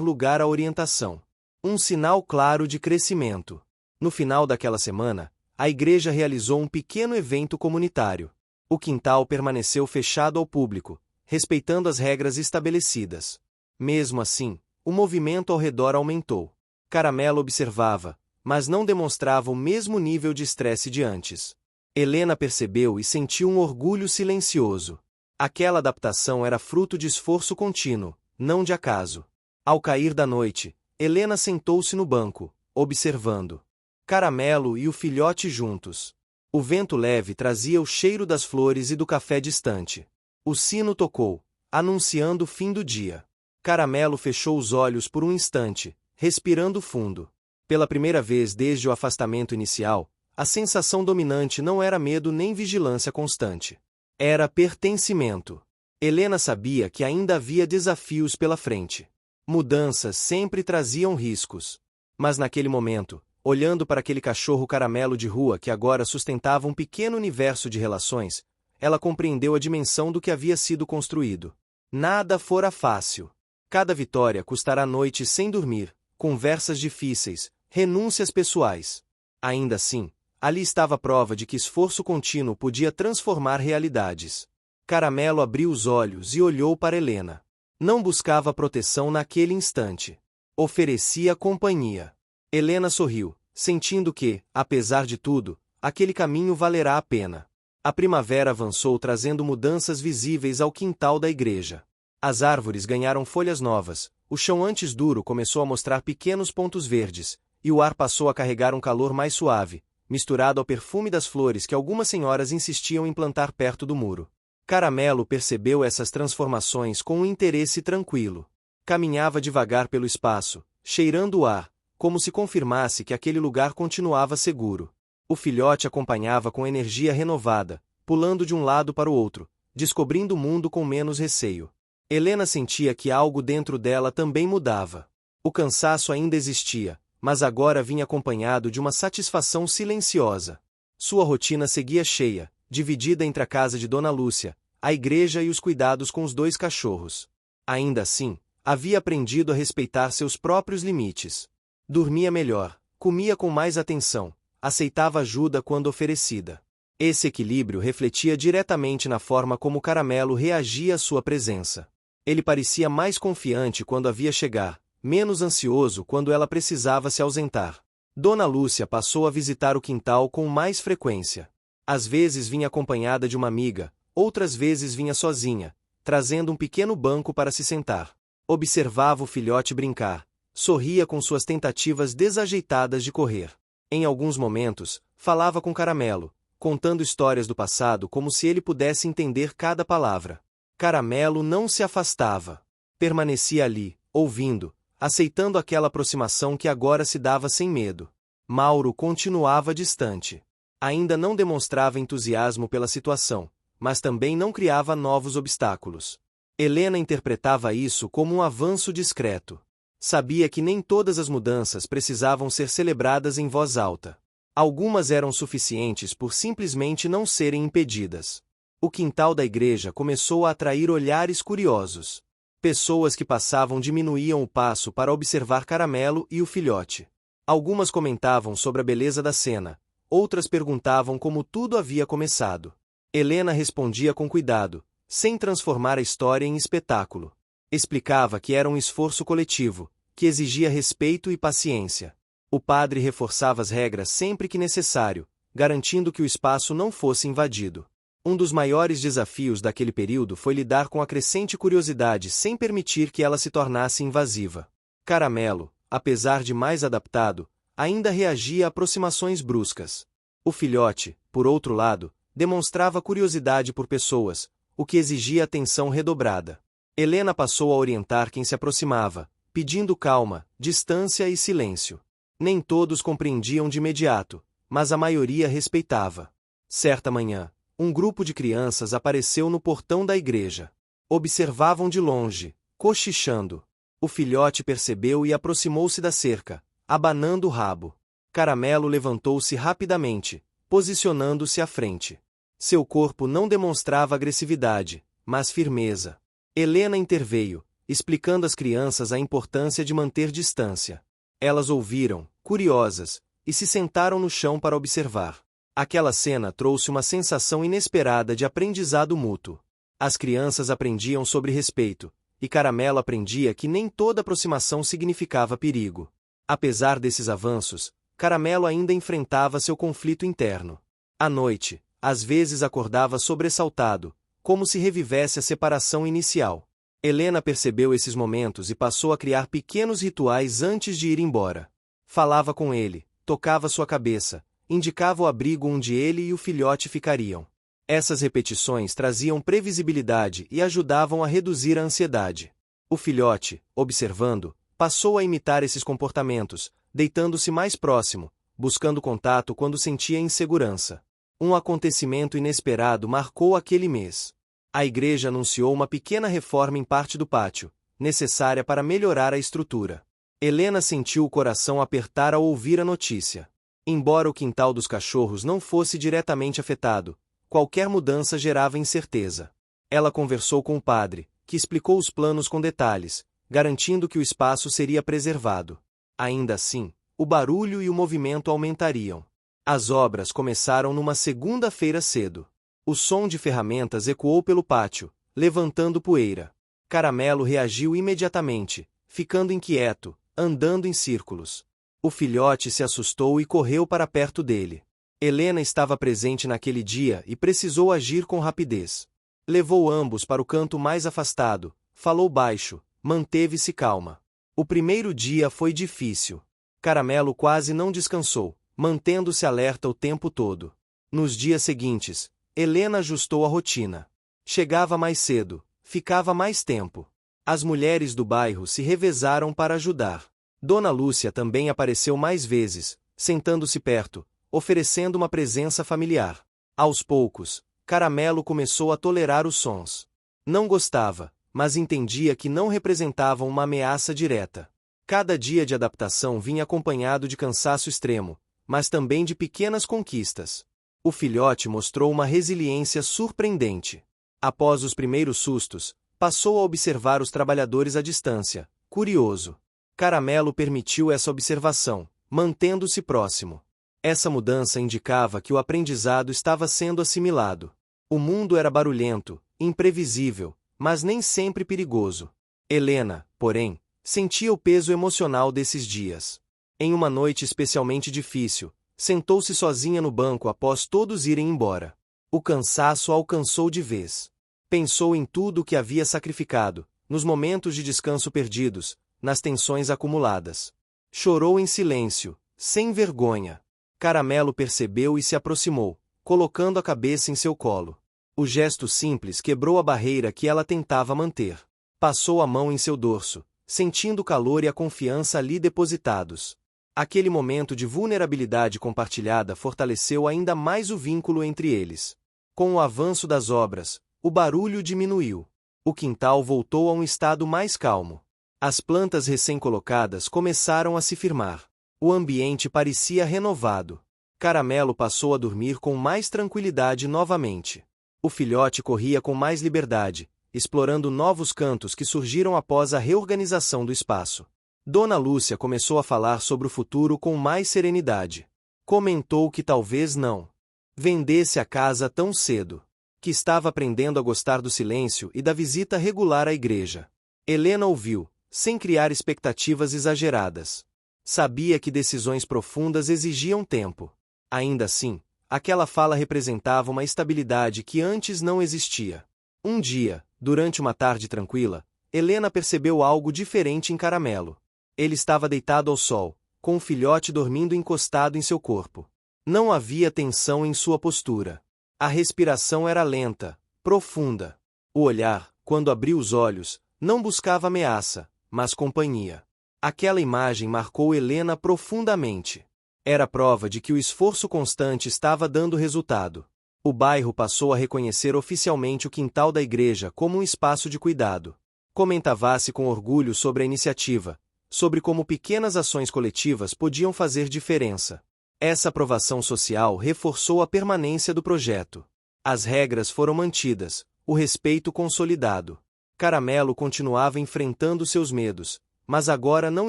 lugar à orientação. Um sinal claro de crescimento. No final daquela semana, a igreja realizou um pequeno evento comunitário. O quintal permaneceu fechado ao público, respeitando as regras estabelecidas. Mesmo assim, o movimento ao redor aumentou. Caramelo observava, mas não demonstrava o mesmo nível de estresse de antes. Helena percebeu e sentiu um orgulho silencioso. Aquela adaptação era fruto de esforço contínuo, não de acaso. Ao cair da noite, Helena sentou-se no banco, observando Caramelo e o filhote juntos. O vento leve trazia o cheiro das flores e do café distante. O sino tocou, anunciando o fim do dia. Caramelo fechou os olhos por um instante, respirando fundo. Pela primeira vez desde o afastamento inicial, a sensação dominante não era medo nem vigilância constante. Era pertencimento. Helena sabia que ainda havia desafios pela frente. Mudanças sempre traziam riscos. Mas naquele momento, olhando para aquele cachorro caramelo de rua que agora sustentava um pequeno universo de relações, ela compreendeu a dimensão do que havia sido construído. Nada fora fácil. Cada vitória custará noites sem dormir, conversas difíceis, renúncias pessoais. Ainda assim, ali estava a prova de que esforço contínuo podia transformar realidades. Caramelo abriu os olhos e olhou para Helena. Não buscava proteção naquele instante. Oferecia companhia. Helena sorriu, sentindo que, apesar de tudo, aquele caminho valerá a pena. A primavera avançou trazendo mudanças visíveis ao quintal da igreja. As árvores ganharam folhas novas, o chão antes duro começou a mostrar pequenos pontos verdes, e o ar passou a carregar um calor mais suave, misturado ao perfume das flores que algumas senhoras insistiam em plantar perto do muro. Caramelo percebeu essas transformações com um interesse tranquilo. Caminhava devagar pelo espaço, cheirando o ar, como se confirmasse que aquele lugar continuava seguro. O filhote acompanhava com energia renovada, pulando de um lado para o outro, descobrindo o mundo com menos receio. Helena sentia que algo dentro dela também mudava. O cansaço ainda existia, mas agora vinha acompanhado de uma satisfação silenciosa. Sua rotina seguia cheia, dividida entre a casa de Dona Lúcia, a igreja e os cuidados com os 2 cachorros. Ainda assim, havia aprendido a respeitar seus próprios limites. Dormia melhor, comia com mais atenção, aceitava ajuda quando oferecida. Esse equilíbrio refletia diretamente na forma como Caramelo reagia à sua presença. Ele parecia mais confiante quando a via chegar, menos ansioso quando ela precisava se ausentar. Dona Lúcia passou a visitar o quintal com mais frequência. Às vezes vinha acompanhada de uma amiga, outras vezes vinha sozinha, trazendo um pequeno banco para se sentar. Observava o filhote brincar, sorria com suas tentativas desajeitadas de correr. Em alguns momentos, falava com Caramelo, contando histórias do passado como se ele pudesse entender cada palavra. Caramelo não se afastava. Permanecia ali, ouvindo, aceitando aquela aproximação que agora se dava sem medo. Mauro continuava distante. Ainda não demonstrava entusiasmo pela situação, mas também não criava novos obstáculos. Helena interpretava isso como um avanço discreto. Sabia que nem todas as mudanças precisavam ser celebradas em voz alta. Algumas eram suficientes por simplesmente não serem impedidas. O quintal da igreja começou a atrair olhares curiosos. Pessoas que passavam diminuíam o passo para observar Caramelo e o filhote. Algumas comentavam sobre a beleza da cena, outras perguntavam como tudo havia começado. Helena respondia com cuidado, sem transformar a história em espetáculo. Explicava que era um esforço coletivo, que exigia respeito e paciência. O padre reforçava as regras sempre que necessário, garantindo que o espaço não fosse invadido. Um dos maiores desafios daquele período foi lidar com a crescente curiosidade sem permitir que ela se tornasse invasiva. Caramelo, apesar de mais adaptado, ainda reagia a aproximações bruscas. O filhote, por outro lado, demonstrava curiosidade por pessoas, o que exigia atenção redobrada. Helena passou a orientar quem se aproximava, pedindo calma, distância e silêncio. Nem todos compreendiam de imediato, mas a maioria respeitava. Certa manhã, um grupo de crianças apareceu no portão da igreja. Observavam de longe, cochichando. O filhote percebeu e aproximou-se da cerca, abanando o rabo. Caramelo levantou-se rapidamente, posicionando-se à frente. Seu corpo não demonstrava agressividade, mas firmeza. Helena interveio, explicando às crianças a importância de manter distância. Elas ouviram, curiosas, e se sentaram no chão para observar. Aquela cena trouxe uma sensação inesperada de aprendizado mútuo. As crianças aprendiam sobre respeito, e Caramelo aprendia que nem toda aproximação significava perigo. Apesar desses avanços, Caramelo ainda enfrentava seu conflito interno. À noite, às vezes acordava sobressaltado, como se revivesse a separação inicial. Helena percebeu esses momentos e passou a criar pequenos rituais antes de ir embora. Falava com ele, tocava sua cabeça, indicava o abrigo onde ele e o filhote ficariam. Essas repetições traziam previsibilidade e ajudavam a reduzir a ansiedade. O filhote, observando, passou a imitar esses comportamentos, deitando-se mais próximo, buscando contato quando sentia insegurança. Um acontecimento inesperado marcou aquele mês. A igreja anunciou uma pequena reforma em parte do pátio, necessária para melhorar a estrutura. Helena sentiu o coração apertar ao ouvir a notícia. Embora o quintal dos cachorros não fosse diretamente afetado, qualquer mudança gerava incerteza. Ela conversou com o padre, que explicou os planos com detalhes, garantindo que o espaço seria preservado. Ainda assim, o barulho e o movimento aumentariam. As obras começaram numa segunda-feira cedo. O som de ferramentas ecoou pelo pátio, levantando poeira. Caramelo reagiu imediatamente, ficando inquieto, andando em círculos. O filhote se assustou e correu para perto dele. Helena estava presente naquele dia e precisou agir com rapidez. Levou ambos para o canto mais afastado, falou baixo, manteve-se calma. O primeiro dia foi difícil. Caramelo quase não descansou, mantendo-se alerta o tempo todo. Nos dias seguintes, Helena ajustou a rotina. Chegava mais cedo, ficava mais tempo. As mulheres do bairro se revezaram para ajudar. Dona Lúcia também apareceu mais vezes, sentando-se perto, oferecendo uma presença familiar. Aos poucos, Caramelo começou a tolerar os sons. Não gostava, mas entendia que não representavam uma ameaça direta. Cada dia de adaptação vinha acompanhado de cansaço extremo, mas também de pequenas conquistas. O filhote mostrou uma resiliência surpreendente. Após os primeiros sustos, passou a observar os trabalhadores à distância, curioso. Caramelo permitiu essa observação, mantendo-se próximo. Essa mudança indicava que o aprendizado estava sendo assimilado. O mundo era barulhento, imprevisível, mas nem sempre perigoso. Helena, porém, sentia o peso emocional desses dias. Em uma noite especialmente difícil, sentou-se sozinha no banco após todos irem embora. O cansaço a alcançou de vez. Pensou em tudo o que havia sacrificado, nos momentos de descanso perdidos, nas tensões acumuladas. Chorou em silêncio, sem vergonha. Caramelo percebeu e se aproximou, colocando a cabeça em seu colo. O gesto simples quebrou a barreira que ela tentava manter. Passou a mão em seu dorso, sentindo o calor e a confiança ali depositados. Aquele momento de vulnerabilidade compartilhada fortaleceu ainda mais o vínculo entre eles. Com o avanço das obras, o barulho diminuiu. O quintal voltou a um estado mais calmo. As plantas recém-colocadas começaram a se firmar. O ambiente parecia renovado. Caramelo passou a dormir com mais tranquilidade novamente. O filhote corria com mais liberdade, explorando novos cantos que surgiram após a reorganização do espaço. Dona Lúcia começou a falar sobre o futuro com mais serenidade. Comentou que talvez não vendesse a casa tão cedo, que estava aprendendo a gostar do silêncio e da visita regular à igreja. Helena ouviu, sem criar expectativas exageradas. Sabia que decisões profundas exigiam tempo. Ainda assim, aquela fala representava uma estabilidade que antes não existia. Um dia, durante uma tarde tranquila, Helena percebeu algo diferente em Caramelo. Ele estava deitado ao sol, com o filhote dormindo encostado em seu corpo. Não havia tensão em sua postura. A respiração era lenta, profunda. O olhar, quando abriu os olhos, não buscava ameaça, mas companhia. Aquela imagem marcou Helena profundamente. Era prova de que o esforço constante estava dando resultado. O bairro passou a reconhecer oficialmente o quintal da igreja como um espaço de cuidado. Comentava-se com orgulho sobre a iniciativa, sobre como pequenas ações coletivas podiam fazer diferença. Essa aprovação social reforçou a permanência do projeto. As regras foram mantidas, o respeito consolidado. Caramelo continuava enfrentando seus medos, mas agora não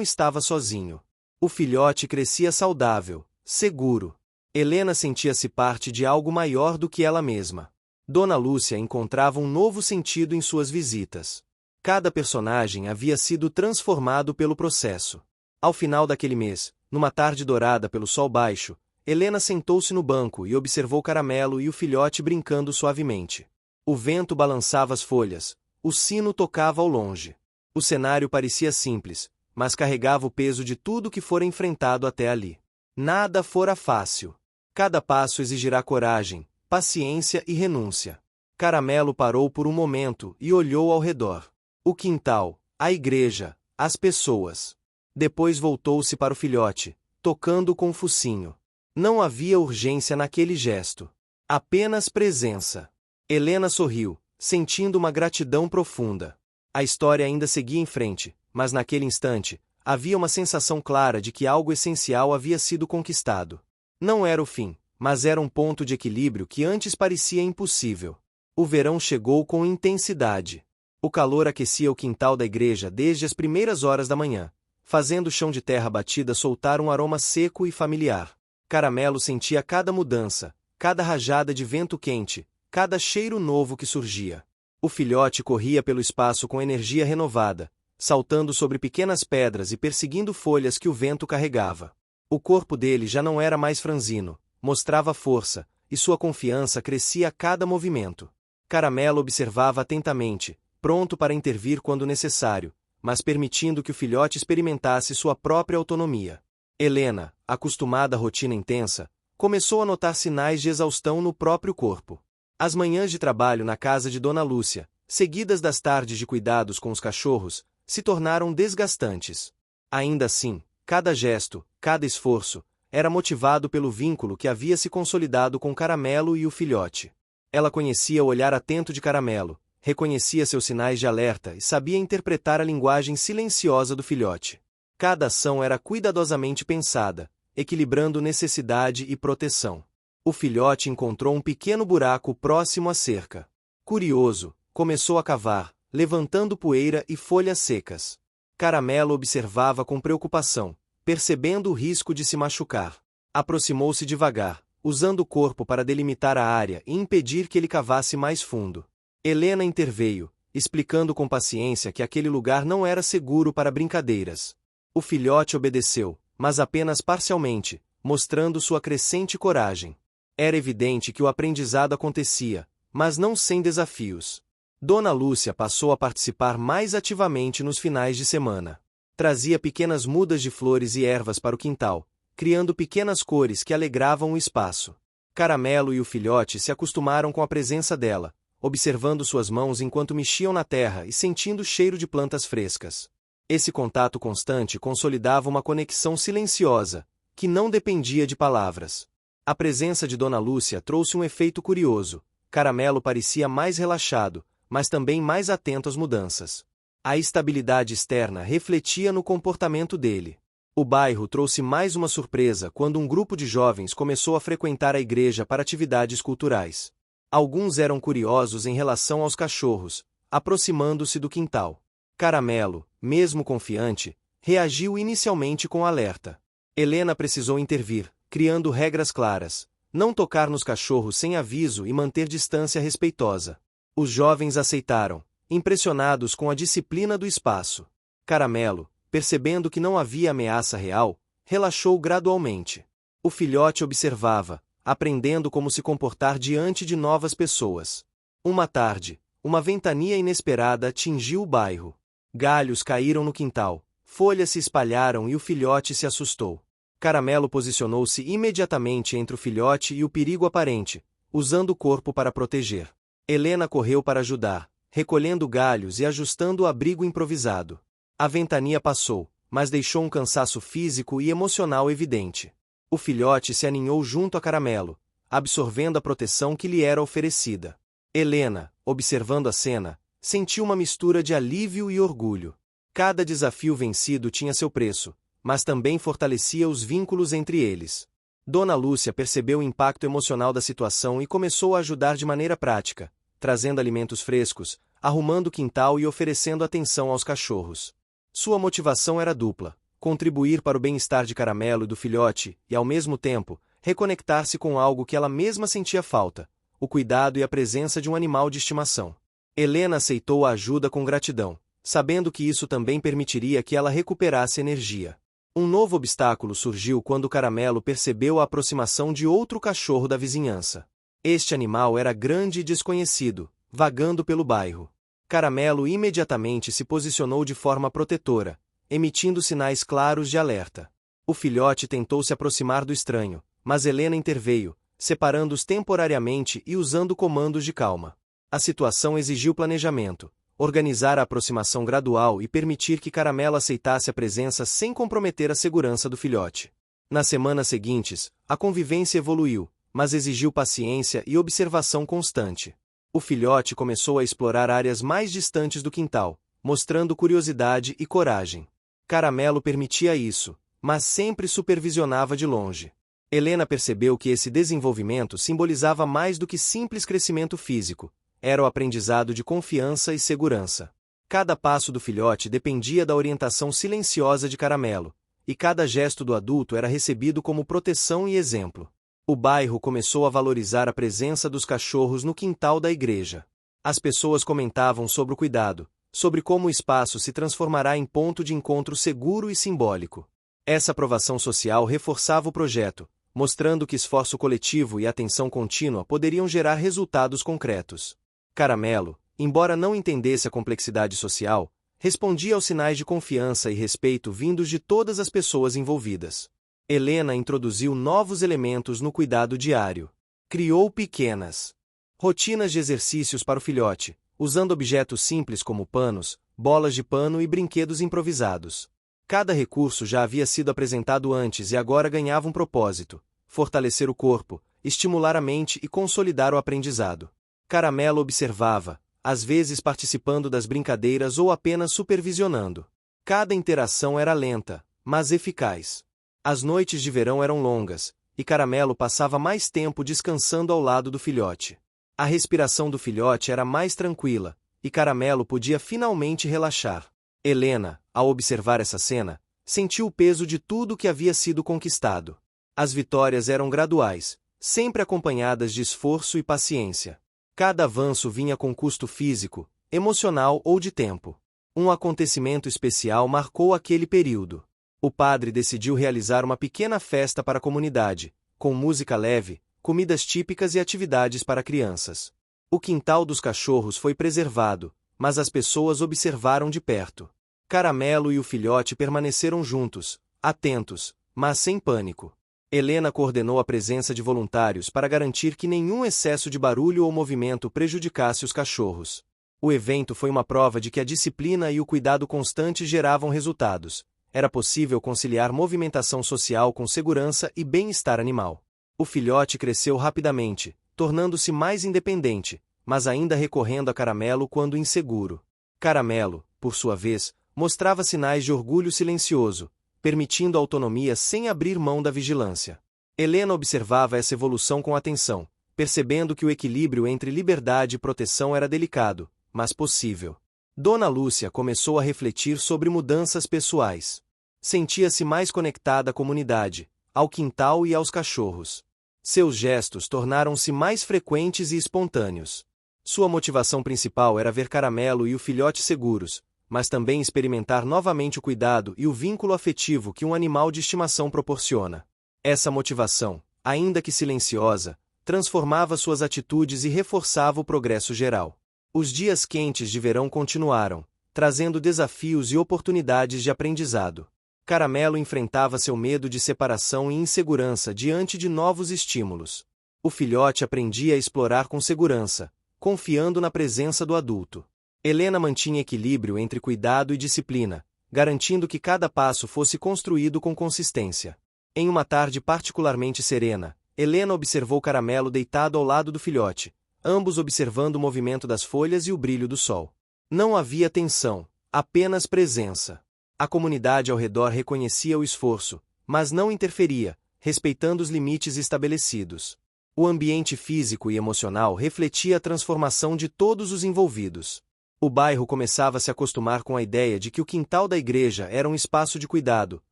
estava sozinho. O filhote crescia saudável, seguro. Helena sentia-se parte de algo maior do que ela mesma. Dona Lúcia encontrava um novo sentido em suas visitas. Cada personagem havia sido transformado pelo processo. Ao final daquele mês, numa tarde dourada pelo sol baixo, Helena sentou-se no banco e observou Caramelo e o filhote brincando suavemente. O vento balançava as folhas, o sino tocava ao longe. O cenário parecia simples, mas carregava o peso de tudo que fora enfrentado até ali. Nada fora fácil. Cada passo exigirá coragem, paciência e renúncia. Caramelo parou por um momento e olhou ao redor. O quintal, a igreja, as pessoas. Depois voltou-se para o filhote, tocando com o focinho. Não havia urgência naquele gesto. Apenas presença. Helena sorriu, sentindo uma gratidão profunda. A história ainda seguia em frente, mas naquele instante, havia uma sensação clara de que algo essencial havia sido conquistado. Não era o fim, mas era um ponto de equilíbrio que antes parecia impossível. O verão chegou com intensidade. O calor aquecia o quintal da igreja desde as primeiras horas da manhã, fazendo o chão de terra batida soltar um aroma seco e familiar. Caramelo sentia cada mudança, cada rajada de vento quente, cada cheiro novo que surgia. O filhote corria pelo espaço com energia renovada, saltando sobre pequenas pedras e perseguindo folhas que o vento carregava. O corpo dele já não era mais franzino, mostrava força, e sua confiança crescia a cada movimento. Caramelo observava atentamente, pronto para intervir quando necessário, mas permitindo que o filhote experimentasse sua própria autonomia. Helena, acostumada à rotina intensa, começou a notar sinais de exaustão no próprio corpo. As manhãs de trabalho na casa de Dona Lúcia, seguidas das tardes de cuidados com os cachorros, se tornaram desgastantes. Ainda assim, cada gesto, cada esforço, era motivado pelo vínculo que havia se consolidado com Caramelo e o filhote. Ela conhecia o olhar atento de Caramelo, reconhecia seus sinais de alerta e sabia interpretar a linguagem silenciosa do filhote. Cada ação era cuidadosamente pensada, equilibrando necessidade e proteção. O filhote encontrou um pequeno buraco próximo à cerca. Curioso, começou a cavar, levantando poeira e folhas secas. Caramelo observava com preocupação, percebendo o risco de se machucar. Aproximou-se devagar, usando o corpo para delimitar a área e impedir que ele cavasse mais fundo. Helena interveio, explicando com paciência que aquele lugar não era seguro para brincadeiras. O filhote obedeceu, mas apenas parcialmente, mostrando sua crescente coragem. Era evidente que o aprendizado acontecia, mas não sem desafios. Dona Lúcia passou a participar mais ativamente nos finais de semana. Trazia pequenas mudas de flores e ervas para o quintal, criando pequenas cores que alegravam o espaço. Caramelo e o filhote se acostumaram com a presença dela, observando suas mãos enquanto mexiam na terra e sentindo o cheiro de plantas frescas. Esse contato constante consolidava uma conexão silenciosa, que não dependia de palavras. A presença de Dona Lúcia trouxe um efeito curioso. Caramelo parecia mais relaxado, mas também mais atento às mudanças. A estabilidade externa refletia no comportamento dele. O bairro trouxe mais uma surpresa quando um grupo de jovens começou a frequentar a igreja para atividades culturais. Alguns eram curiosos em relação aos cachorros, aproximando-se do quintal. Caramelo, mesmo confiante, reagiu inicialmente com alerta. Helena precisou intervir, criando regras claras: não tocar nos cachorros sem aviso e manter distância respeitosa. Os jovens aceitaram, impressionados com a disciplina do espaço. Caramelo, percebendo que não havia ameaça real, relaxou gradualmente. O filhote observava, aprendendo como se comportar diante de novas pessoas. Uma tarde, uma ventania inesperada atingiu o bairro. Galhos caíram no quintal, folhas se espalharam e o filhote se assustou. Caramelo posicionou-se imediatamente entre o filhote e o perigo aparente, usando o corpo para proteger. Helena correu para ajudar, recolhendo galhos e ajustando o abrigo improvisado. A ventania passou, mas deixou um cansaço físico e emocional evidente. O filhote se aninhou junto a Caramelo, absorvendo a proteção que lhe era oferecida. Helena, observando a cena, sentiu uma mistura de alívio e orgulho. Cada desafio vencido tinha seu preço, mas também fortalecia os vínculos entre eles. Dona Lúcia percebeu o impacto emocional da situação e começou a ajudar de maneira prática, trazendo alimentos frescos, arrumando o quintal e oferecendo atenção aos cachorros. Sua motivação era dupla: contribuir para o bem-estar de Caramelo e do filhote e, ao mesmo tempo, reconectar-se com algo que ela mesma sentia falta: o cuidado e a presença de um animal de estimação. Helena aceitou a ajuda com gratidão, sabendo que isso também permitiria que ela recuperasse energia. Um novo obstáculo surgiu quando Caramelo percebeu a aproximação de outro cachorro da vizinhança. Este animal era grande e desconhecido, vagando pelo bairro. Caramelo imediatamente se posicionou de forma protetora, emitindo sinais claros de alerta. O filhote tentou se aproximar do estranho, mas Helena interveio, separando-os temporariamente e usando comandos de calma. A situação exigiu planejamento, organizar a aproximação gradual e permitir que Caramelo aceitasse a presença sem comprometer a segurança do filhote. Nas semanas seguintes, a convivência evoluiu, mas exigiu paciência e observação constante. O filhote começou a explorar áreas mais distantes do quintal, mostrando curiosidade e coragem. Caramelo permitia isso, mas sempre supervisionava de longe. Helena percebeu que esse desenvolvimento simbolizava mais do que simples crescimento físico. Era o aprendizado de confiança e segurança. Cada passo do filhote dependia da orientação silenciosa de Caramelo, e cada gesto do adulto era recebido como proteção e exemplo. O bairro começou a valorizar a presença dos cachorros no quintal da igreja. As pessoas comentavam sobre o cuidado, sobre como o espaço se transformará em ponto de encontro seguro e simbólico. Essa aprovação social reforçava o projeto, mostrando que esforço coletivo e atenção contínua poderiam gerar resultados concretos. Caramelo, embora não entendesse a complexidade social, respondia aos sinais de confiança e respeito vindos de todas as pessoas envolvidas. Helena introduziu novos elementos no cuidado diário. Criou pequenas rotinas de exercícios para o filhote, usando objetos simples como panos, bolas de pano e brinquedos improvisados. Cada recurso já havia sido apresentado antes e agora ganhava um propósito: fortalecer o corpo, estimular a mente e consolidar o aprendizado. Caramelo observava, às vezes participando das brincadeiras ou apenas supervisionando. Cada interação era lenta, mas eficaz. As noites de verão eram longas, e Caramelo passava mais tempo descansando ao lado do filhote. A respiração do filhote era mais tranquila, e Caramelo podia finalmente relaxar. Helena, ao observar essa cena, sentiu o peso de tudo que havia sido conquistado. As vitórias eram graduais, sempre acompanhadas de esforço e paciência. Cada avanço vinha com custo físico, emocional ou de tempo. Um acontecimento especial marcou aquele período. O padre decidiu realizar uma pequena festa para a comunidade, com música leve, comidas típicas e atividades para crianças. O quintal dos cachorros foi preservado, mas as pessoas observaram de perto. Caramelo e o filhote permaneceram juntos, atentos, mas sem pânico. Helena coordenou a presença de voluntários para garantir que nenhum excesso de barulho ou movimento prejudicasse os cachorros. O evento foi uma prova de que a disciplina e o cuidado constante geravam resultados. Era possível conciliar movimentação social com segurança e bem-estar animal. O filhote cresceu rapidamente, tornando-se mais independente, mas ainda recorrendo a Caramelo quando inseguro. Caramelo, por sua vez, mostrava sinais de orgulho silencioso, permitindo autonomia sem abrir mão da vigilância. Helena observava essa evolução com atenção, percebendo que o equilíbrio entre liberdade e proteção era delicado, mas possível. Dona Lúcia começou a refletir sobre mudanças pessoais. Sentia-se mais conectada à comunidade, ao quintal e aos cachorros. Seus gestos tornaram-se mais frequentes e espontâneos. Sua motivação principal era ver Caramelo e o filhote seguros, mas também experimentar novamente o cuidado e o vínculo afetivo que um animal de estimação proporciona. Essa motivação, ainda que silenciosa, transformava suas atitudes e reforçava o progresso geral. Os dias quentes de verão continuaram, trazendo desafios e oportunidades de aprendizado. Caramelo enfrentava seu medo de separação e insegurança diante de novos estímulos. O filhote aprendia a explorar com segurança, confiando na presença do adulto. Helena mantinha equilíbrio entre cuidado e disciplina, garantindo que cada passo fosse construído com consistência. Em uma tarde particularmente serena, Helena observou Caramelo deitado ao lado do filhote, ambos observando o movimento das folhas e o brilho do sol. Não havia tensão, apenas presença. A comunidade ao redor reconhecia o esforço, mas não interferia, respeitando os limites estabelecidos. O ambiente físico e emocional refletia a transformação de todos os envolvidos. O bairro começava a se acostumar com a ideia de que o quintal da igreja era um espaço de cuidado,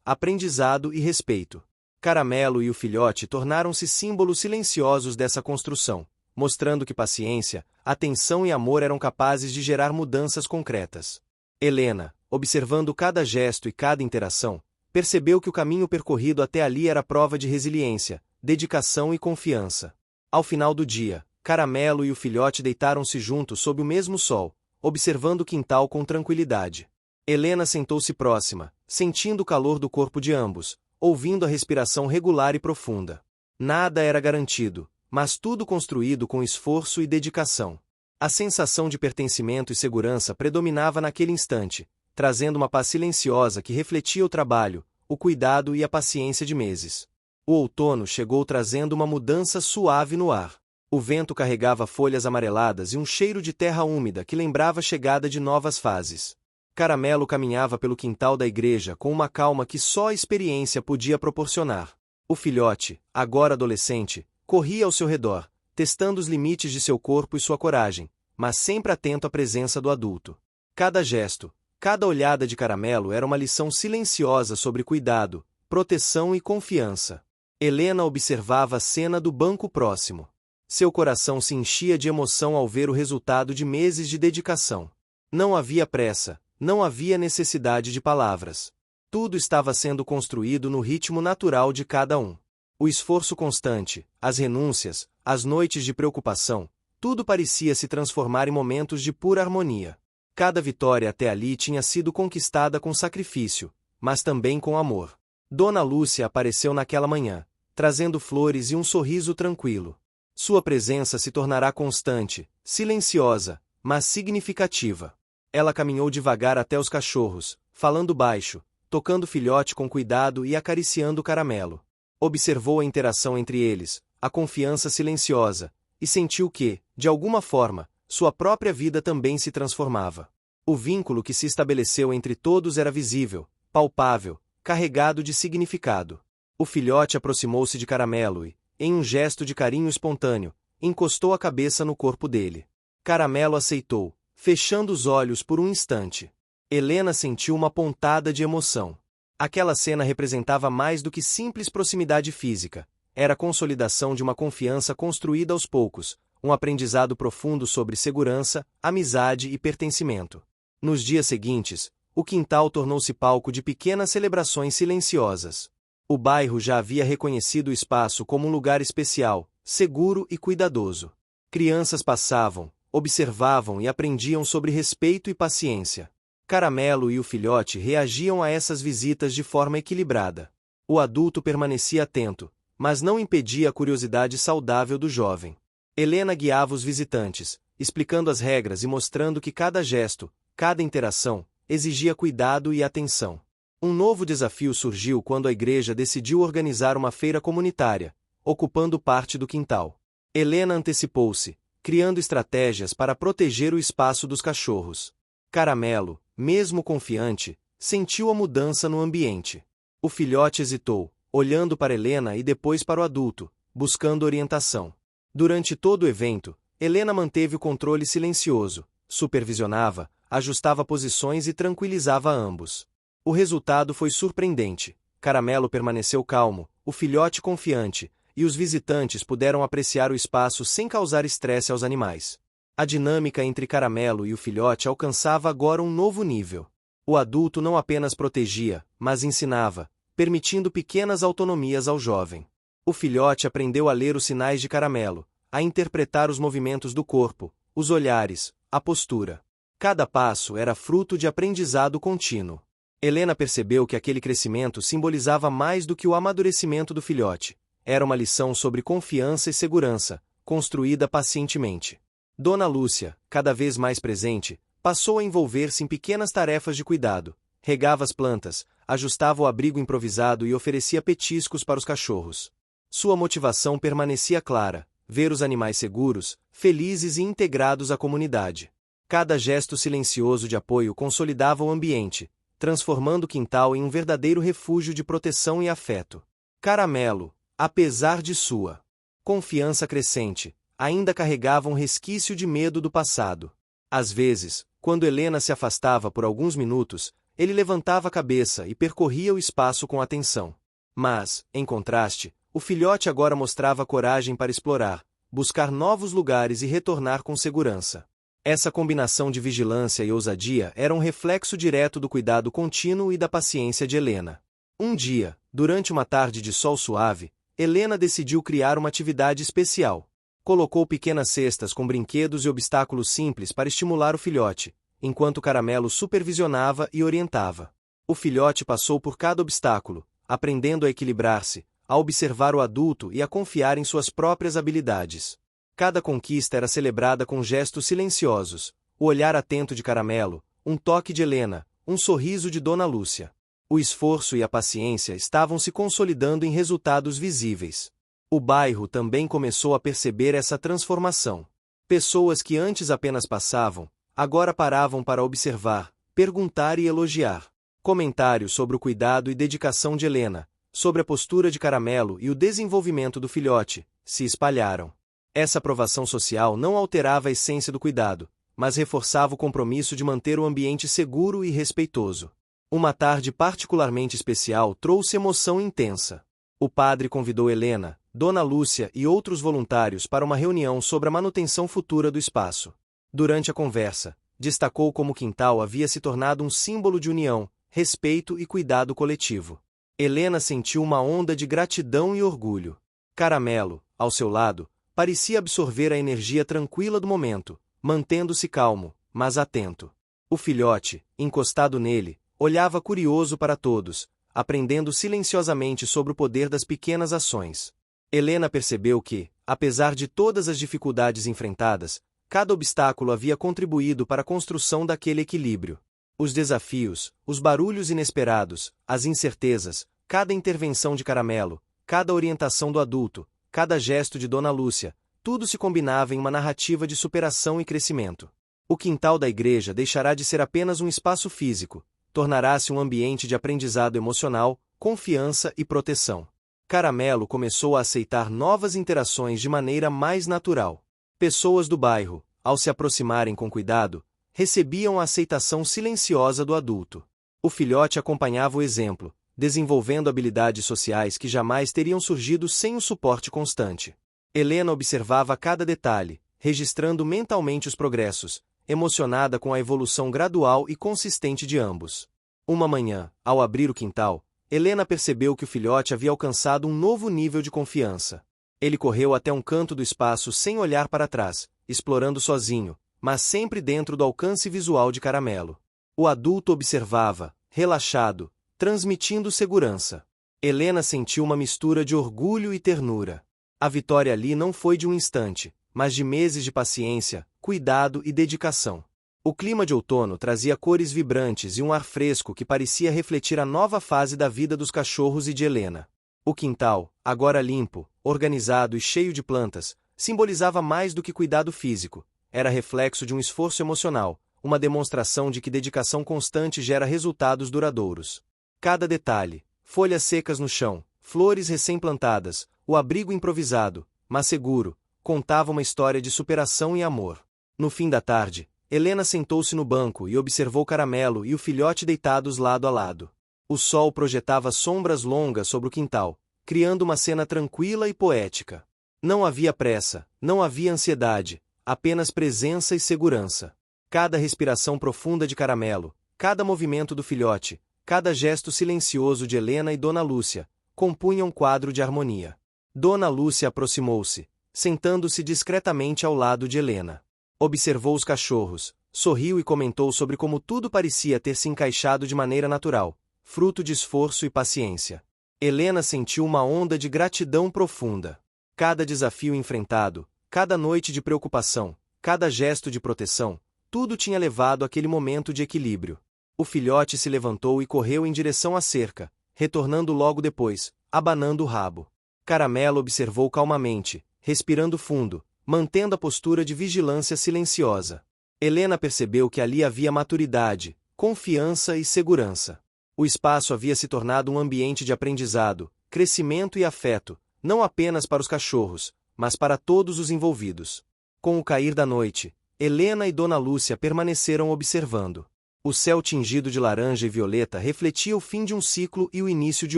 aprendizado e respeito. Caramelo e o filhote tornaram-se símbolos silenciosos dessa construção, mostrando que paciência, atenção e amor eram capazes de gerar mudanças concretas. Helena, observando cada gesto e cada interação, percebeu que o caminho percorrido até ali era prova de resiliência, dedicação e confiança. Ao final do dia, Caramelo e o filhote deitaram-se juntos sob o mesmo sol, observando o quintal com tranquilidade. Helena sentou-se próxima, sentindo o calor do corpo de ambos, ouvindo a respiração regular e profunda. Nada era garantido, mas tudo construído com esforço e dedicação. A sensação de pertencimento e segurança predominava naquele instante, trazendo uma paz silenciosa que refletia o trabalho, o cuidado e a paciência de meses. O outono chegou trazendo uma mudança suave no ar. O vento carregava folhas amareladas e um cheiro de terra úmida que lembrava a chegada de novas fases. Caramelo caminhava pelo quintal da igreja com uma calma que só a experiência podia proporcionar. O filhote, agora adolescente, corria ao seu redor, testando os limites de seu corpo e sua coragem, mas sempre atento à presença do adulto. Cada gesto, cada olhada de Caramelo era uma lição silenciosa sobre cuidado, proteção e confiança. Helena observava a cena do banco próximo. Seu coração se enchia de emoção ao ver o resultado de meses de dedicação. Não havia pressa, não havia necessidade de palavras. Tudo estava sendo construído no ritmo natural de cada um. O esforço constante, as renúncias, as noites de preocupação, tudo parecia se transformar em momentos de pura harmonia. Cada vitória até ali tinha sido conquistada com sacrifício, mas também com amor. Dona Lúcia apareceu naquela manhã, trazendo flores e um sorriso tranquilo. Sua presença se tornará constante, silenciosa, mas significativa. Ela caminhou devagar até os cachorros, falando baixo, tocando o filhote com cuidado e acariciando Caramelo. Observou a interação entre eles, a confiança silenciosa, e sentiu que, de alguma forma, sua própria vida também se transformava. O vínculo que se estabeleceu entre todos era visível, palpável, carregado de significado. O filhote aproximou-se de Caramelo e, em um gesto de carinho espontâneo, encostou a cabeça no corpo dele. Caramelo aceitou, fechando os olhos por um instante. Helena sentiu uma pontada de emoção. Aquela cena representava mais do que simples proximidade física. Era a consolidação de uma confiança construída aos poucos, um aprendizado profundo sobre segurança, amizade e pertencimento. Nos dias seguintes, o quintal tornou-se palco de pequenas celebrações silenciosas. O bairro já havia reconhecido o espaço como um lugar especial, seguro e cuidadoso. Crianças passavam, observavam e aprendiam sobre respeito e paciência. Caramelo e o filhote reagiam a essas visitas de forma equilibrada. O adulto permanecia atento, mas não impedia a curiosidade saudável do jovem. Helena guiava os visitantes, explicando as regras e mostrando que cada gesto, cada interação, exigia cuidado e atenção. Um novo desafio surgiu quando a igreja decidiu organizar uma feira comunitária, ocupando parte do quintal. Helena antecipou-se, criando estratégias para proteger o espaço dos cachorros. Caramelo, mesmo confiante, sentiu a mudança no ambiente. O filhote hesitou, olhando para Helena e depois para o adulto, buscando orientação. Durante todo o evento, Helena manteve o controle silencioso, supervisionava, ajustava posições e tranquilizava ambos. O resultado foi surpreendente. Caramelo permaneceu calmo, o filhote confiante, e os visitantes puderam apreciar o espaço sem causar estresse aos animais. A dinâmica entre Caramelo e o filhote alcançava agora um novo nível. O adulto não apenas protegia, mas ensinava, permitindo pequenas autonomias ao jovem. O filhote aprendeu a ler os sinais de Caramelo, a interpretar os movimentos do corpo, os olhares, a postura. Cada passo era fruto de aprendizado contínuo. Helena percebeu que aquele crescimento simbolizava mais do que o amadurecimento do filhote. Era uma lição sobre confiança e segurança, construída pacientemente. Dona Lúcia, cada vez mais presente, passou a envolver-se em pequenas tarefas de cuidado. Regava as plantas, ajustava o abrigo improvisado e oferecia petiscos para os cachorros. Sua motivação permanecia clara: ver os animais seguros, felizes e integrados à comunidade. Cada gesto silencioso de apoio consolidava o ambiente, transformando o quintal em um verdadeiro refúgio de proteção e afeto. Caramelo, apesar de sua confiança crescente, ainda carregava um resquício de medo do passado. Às vezes, quando Helena se afastava por alguns minutos, ele levantava a cabeça e percorria o espaço com atenção. Mas, em contraste, o filhote agora mostrava coragem para explorar, buscar novos lugares e retornar com segurança. Essa combinação de vigilância e ousadia era um reflexo direto do cuidado contínuo e da paciência de Helena. Um dia, durante uma tarde de sol suave, Helena decidiu criar uma atividade especial. Colocou pequenas cestas com brinquedos e obstáculos simples para estimular o filhote, enquanto Caramelo supervisionava e orientava. O filhote passou por cada obstáculo, aprendendo a equilibrar-se, a observar o adulto e a confiar em suas próprias habilidades. Cada conquista era celebrada com gestos silenciosos, o olhar atento de Caramelo, um toque de Helena, um sorriso de Dona Lúcia. O esforço e a paciência estavam se consolidando em resultados visíveis. O bairro também começou a perceber essa transformação. Pessoas que antes apenas passavam, agora paravam para observar, perguntar e elogiar. Comentários sobre o cuidado e dedicação de Helena, sobre a postura de Caramelo e o desenvolvimento do filhote, se espalharam. Essa aprovação social não alterava a essência do cuidado, mas reforçava o compromisso de manter o ambiente seguro e respeitoso. Uma tarde particularmente especial trouxe emoção intensa. O padre convidou Helena, Dona Lúcia e outros voluntários para uma reunião sobre a manutenção futura do espaço. Durante a conversa, destacou como o quintal havia se tornado um símbolo de união, respeito e cuidado coletivo. Helena sentiu uma onda de gratidão e orgulho. Caramelo, ao seu lado, parecia absorver a energia tranquila do momento, mantendo-se calmo, mas atento. O filhote, encostado nele, olhava curioso para todos, aprendendo silenciosamente sobre o poder das pequenas ações. Helena percebeu que, apesar de todas as dificuldades enfrentadas, cada obstáculo havia contribuído para a construção daquele equilíbrio. Os desafios, os barulhos inesperados, as incertezas, cada intervenção de Caramelo, cada orientação do adulto, cada gesto de Dona Lúcia, tudo se combinava em uma narrativa de superação e crescimento. O quintal da igreja deixará de ser apenas um espaço físico, tornará-se um ambiente de aprendizado emocional, confiança e proteção. Caramelo começou a aceitar novas interações de maneira mais natural. Pessoas do bairro, ao se aproximarem com cuidado, recebiam a aceitação silenciosa do adulto. O filhote acompanhava o exemplo, desenvolvendo habilidades sociais que jamais teriam surgido sem o suporte constante. Helena observava cada detalhe, registrando mentalmente os progressos, emocionada com a evolução gradual e consistente de ambos. Uma manhã, ao abrir o quintal, Helena percebeu que o filhote havia alcançado um novo nível de confiança. Ele correu até um canto do espaço sem olhar para trás, explorando sozinho, mas sempre dentro do alcance visual de Caramelo. O adulto observava, relaxado, transmitindo segurança. Helena sentiu uma mistura de orgulho e ternura. A vitória ali não foi de um instante, mas de meses de paciência, cuidado e dedicação. O clima de outono trazia cores vibrantes e um ar fresco que parecia refletir a nova fase da vida dos cachorros e de Helena. O quintal, agora limpo, organizado e cheio de plantas, simbolizava mais do que cuidado físico. Era reflexo de um esforço emocional, uma demonstração de que dedicação constante gera resultados duradouros. Cada detalhe, folhas secas no chão, flores recém-plantadas, o abrigo improvisado, mas seguro, contava uma história de superação e amor. No fim da tarde, Helena sentou-se no banco e observou Caramelo e o filhote deitados lado a lado. O sol projetava sombras longas sobre o quintal, criando uma cena tranquila e poética. Não havia pressa, não havia ansiedade, apenas presença e segurança. Cada respiração profunda de Caramelo, cada movimento do filhote, cada gesto silencioso de Helena e Dona Lúcia, compunham um quadro de harmonia. Dona Lúcia aproximou-se, sentando-se discretamente ao lado de Helena. Observou os cachorros, sorriu e comentou sobre como tudo parecia ter se encaixado de maneira natural, fruto de esforço e paciência. Helena sentiu uma onda de gratidão profunda. Cada desafio enfrentado, cada noite de preocupação, cada gesto de proteção, tudo tinha levado àquele momento de equilíbrio. O filhote se levantou e correu em direção à cerca, retornando logo depois, abanando o rabo. Caramelo observou calmamente, respirando fundo, mantendo a postura de vigilância silenciosa. Helena percebeu que ali havia maturidade, confiança e segurança. O espaço havia se tornado um ambiente de aprendizado, crescimento e afeto, não apenas para os cachorros, mas para todos os envolvidos. Com o cair da noite, Helena e Dona Lúcia permaneceram observando. O céu tingido de laranja e violeta refletia o fim de um ciclo e o início de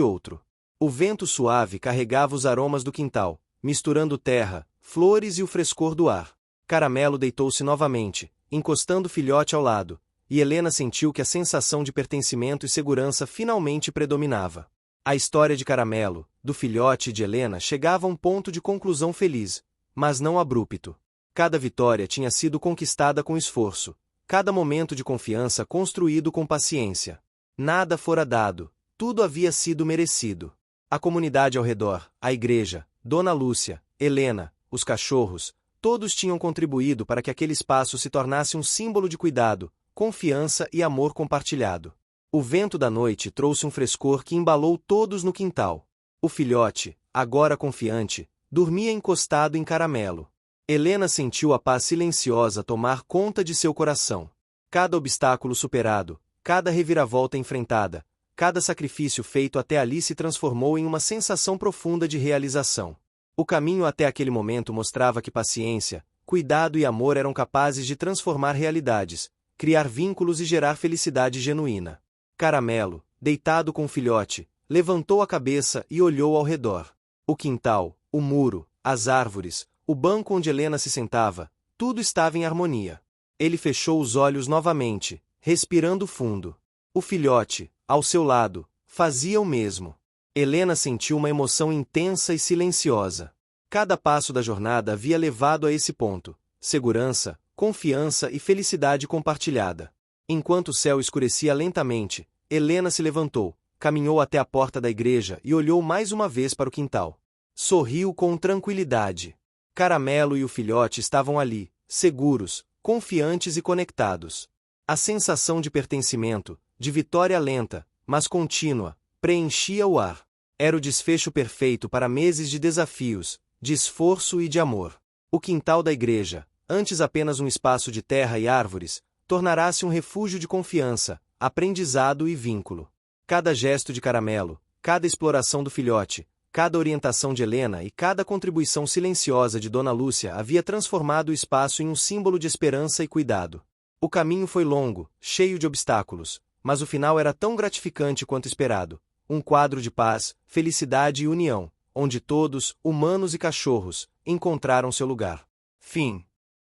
outro. O vento suave carregava os aromas do quintal, misturando terra, flores e o frescor do ar. Caramelo deitou-se novamente, encostando o filhote ao lado, e Helena sentiu que a sensação de pertencimento e segurança finalmente predominava. A história de Caramelo, do filhote e de Helena chegava a um ponto de conclusão feliz, mas não abrupto. Cada vitória tinha sido conquistada com esforço, cada momento de confiança construído com paciência. Nada fora dado, tudo havia sido merecido. A comunidade ao redor, a igreja, Dona Lúcia, Helena, os cachorros, todos tinham contribuído para que aquele espaço se tornasse um símbolo de cuidado, confiança e amor compartilhado. O vento da noite trouxe um frescor que embalou todos no quintal. O filhote, agora confiante, dormia encostado em Caramelo. Helena sentiu a paz silenciosa tomar conta de seu coração. Cada obstáculo superado, cada reviravolta enfrentada, cada sacrifício feito até ali se transformou em uma sensação profunda de realização. O caminho até aquele momento mostrava que paciência, cuidado e amor eram capazes de transformar realidades, criar vínculos e gerar felicidade genuína. Caramelo, deitado com o filhote, levantou a cabeça e olhou ao redor. O quintal, o muro, as árvores, o banco onde Helena se sentava, tudo estava em harmonia. Ele fechou os olhos novamente, respirando fundo. O filhote, ao seu lado, fazia o mesmo. Helena sentiu uma emoção intensa e silenciosa. Cada passo da jornada havia levado a esse ponto: segurança, confiança e felicidade compartilhada. Enquanto o céu escurecia lentamente, Helena se levantou, caminhou até a porta da igreja e olhou mais uma vez para o quintal. Sorriu com tranquilidade. Caramelo e o filhote estavam ali, seguros, confiantes e conectados. A sensação de pertencimento, de vitória lenta, mas contínua, preenchia o ar. Era o desfecho perfeito para meses de desafios, de esforço e de amor. O quintal da igreja, antes apenas um espaço de terra e árvores, tornará-se um refúgio de confiança, aprendizado e vínculo. Cada gesto de Caramelo, cada exploração do filhote, cada orientação de Helena e cada contribuição silenciosa de Dona Lúcia havia transformado o espaço em um símbolo de esperança e cuidado. O caminho foi longo, cheio de obstáculos, mas o final era tão gratificante quanto esperado. Um quadro de paz, felicidade e união, onde todos, humanos e cachorros, encontraram seu lugar. Fim.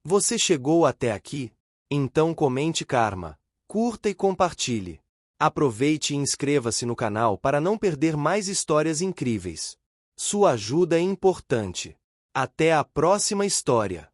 Você chegou até aqui? Então comente Karma, curta e compartilhe. Aproveite e inscreva-se no canal para não perder mais histórias incríveis. Sua ajuda é importante. Até a próxima história.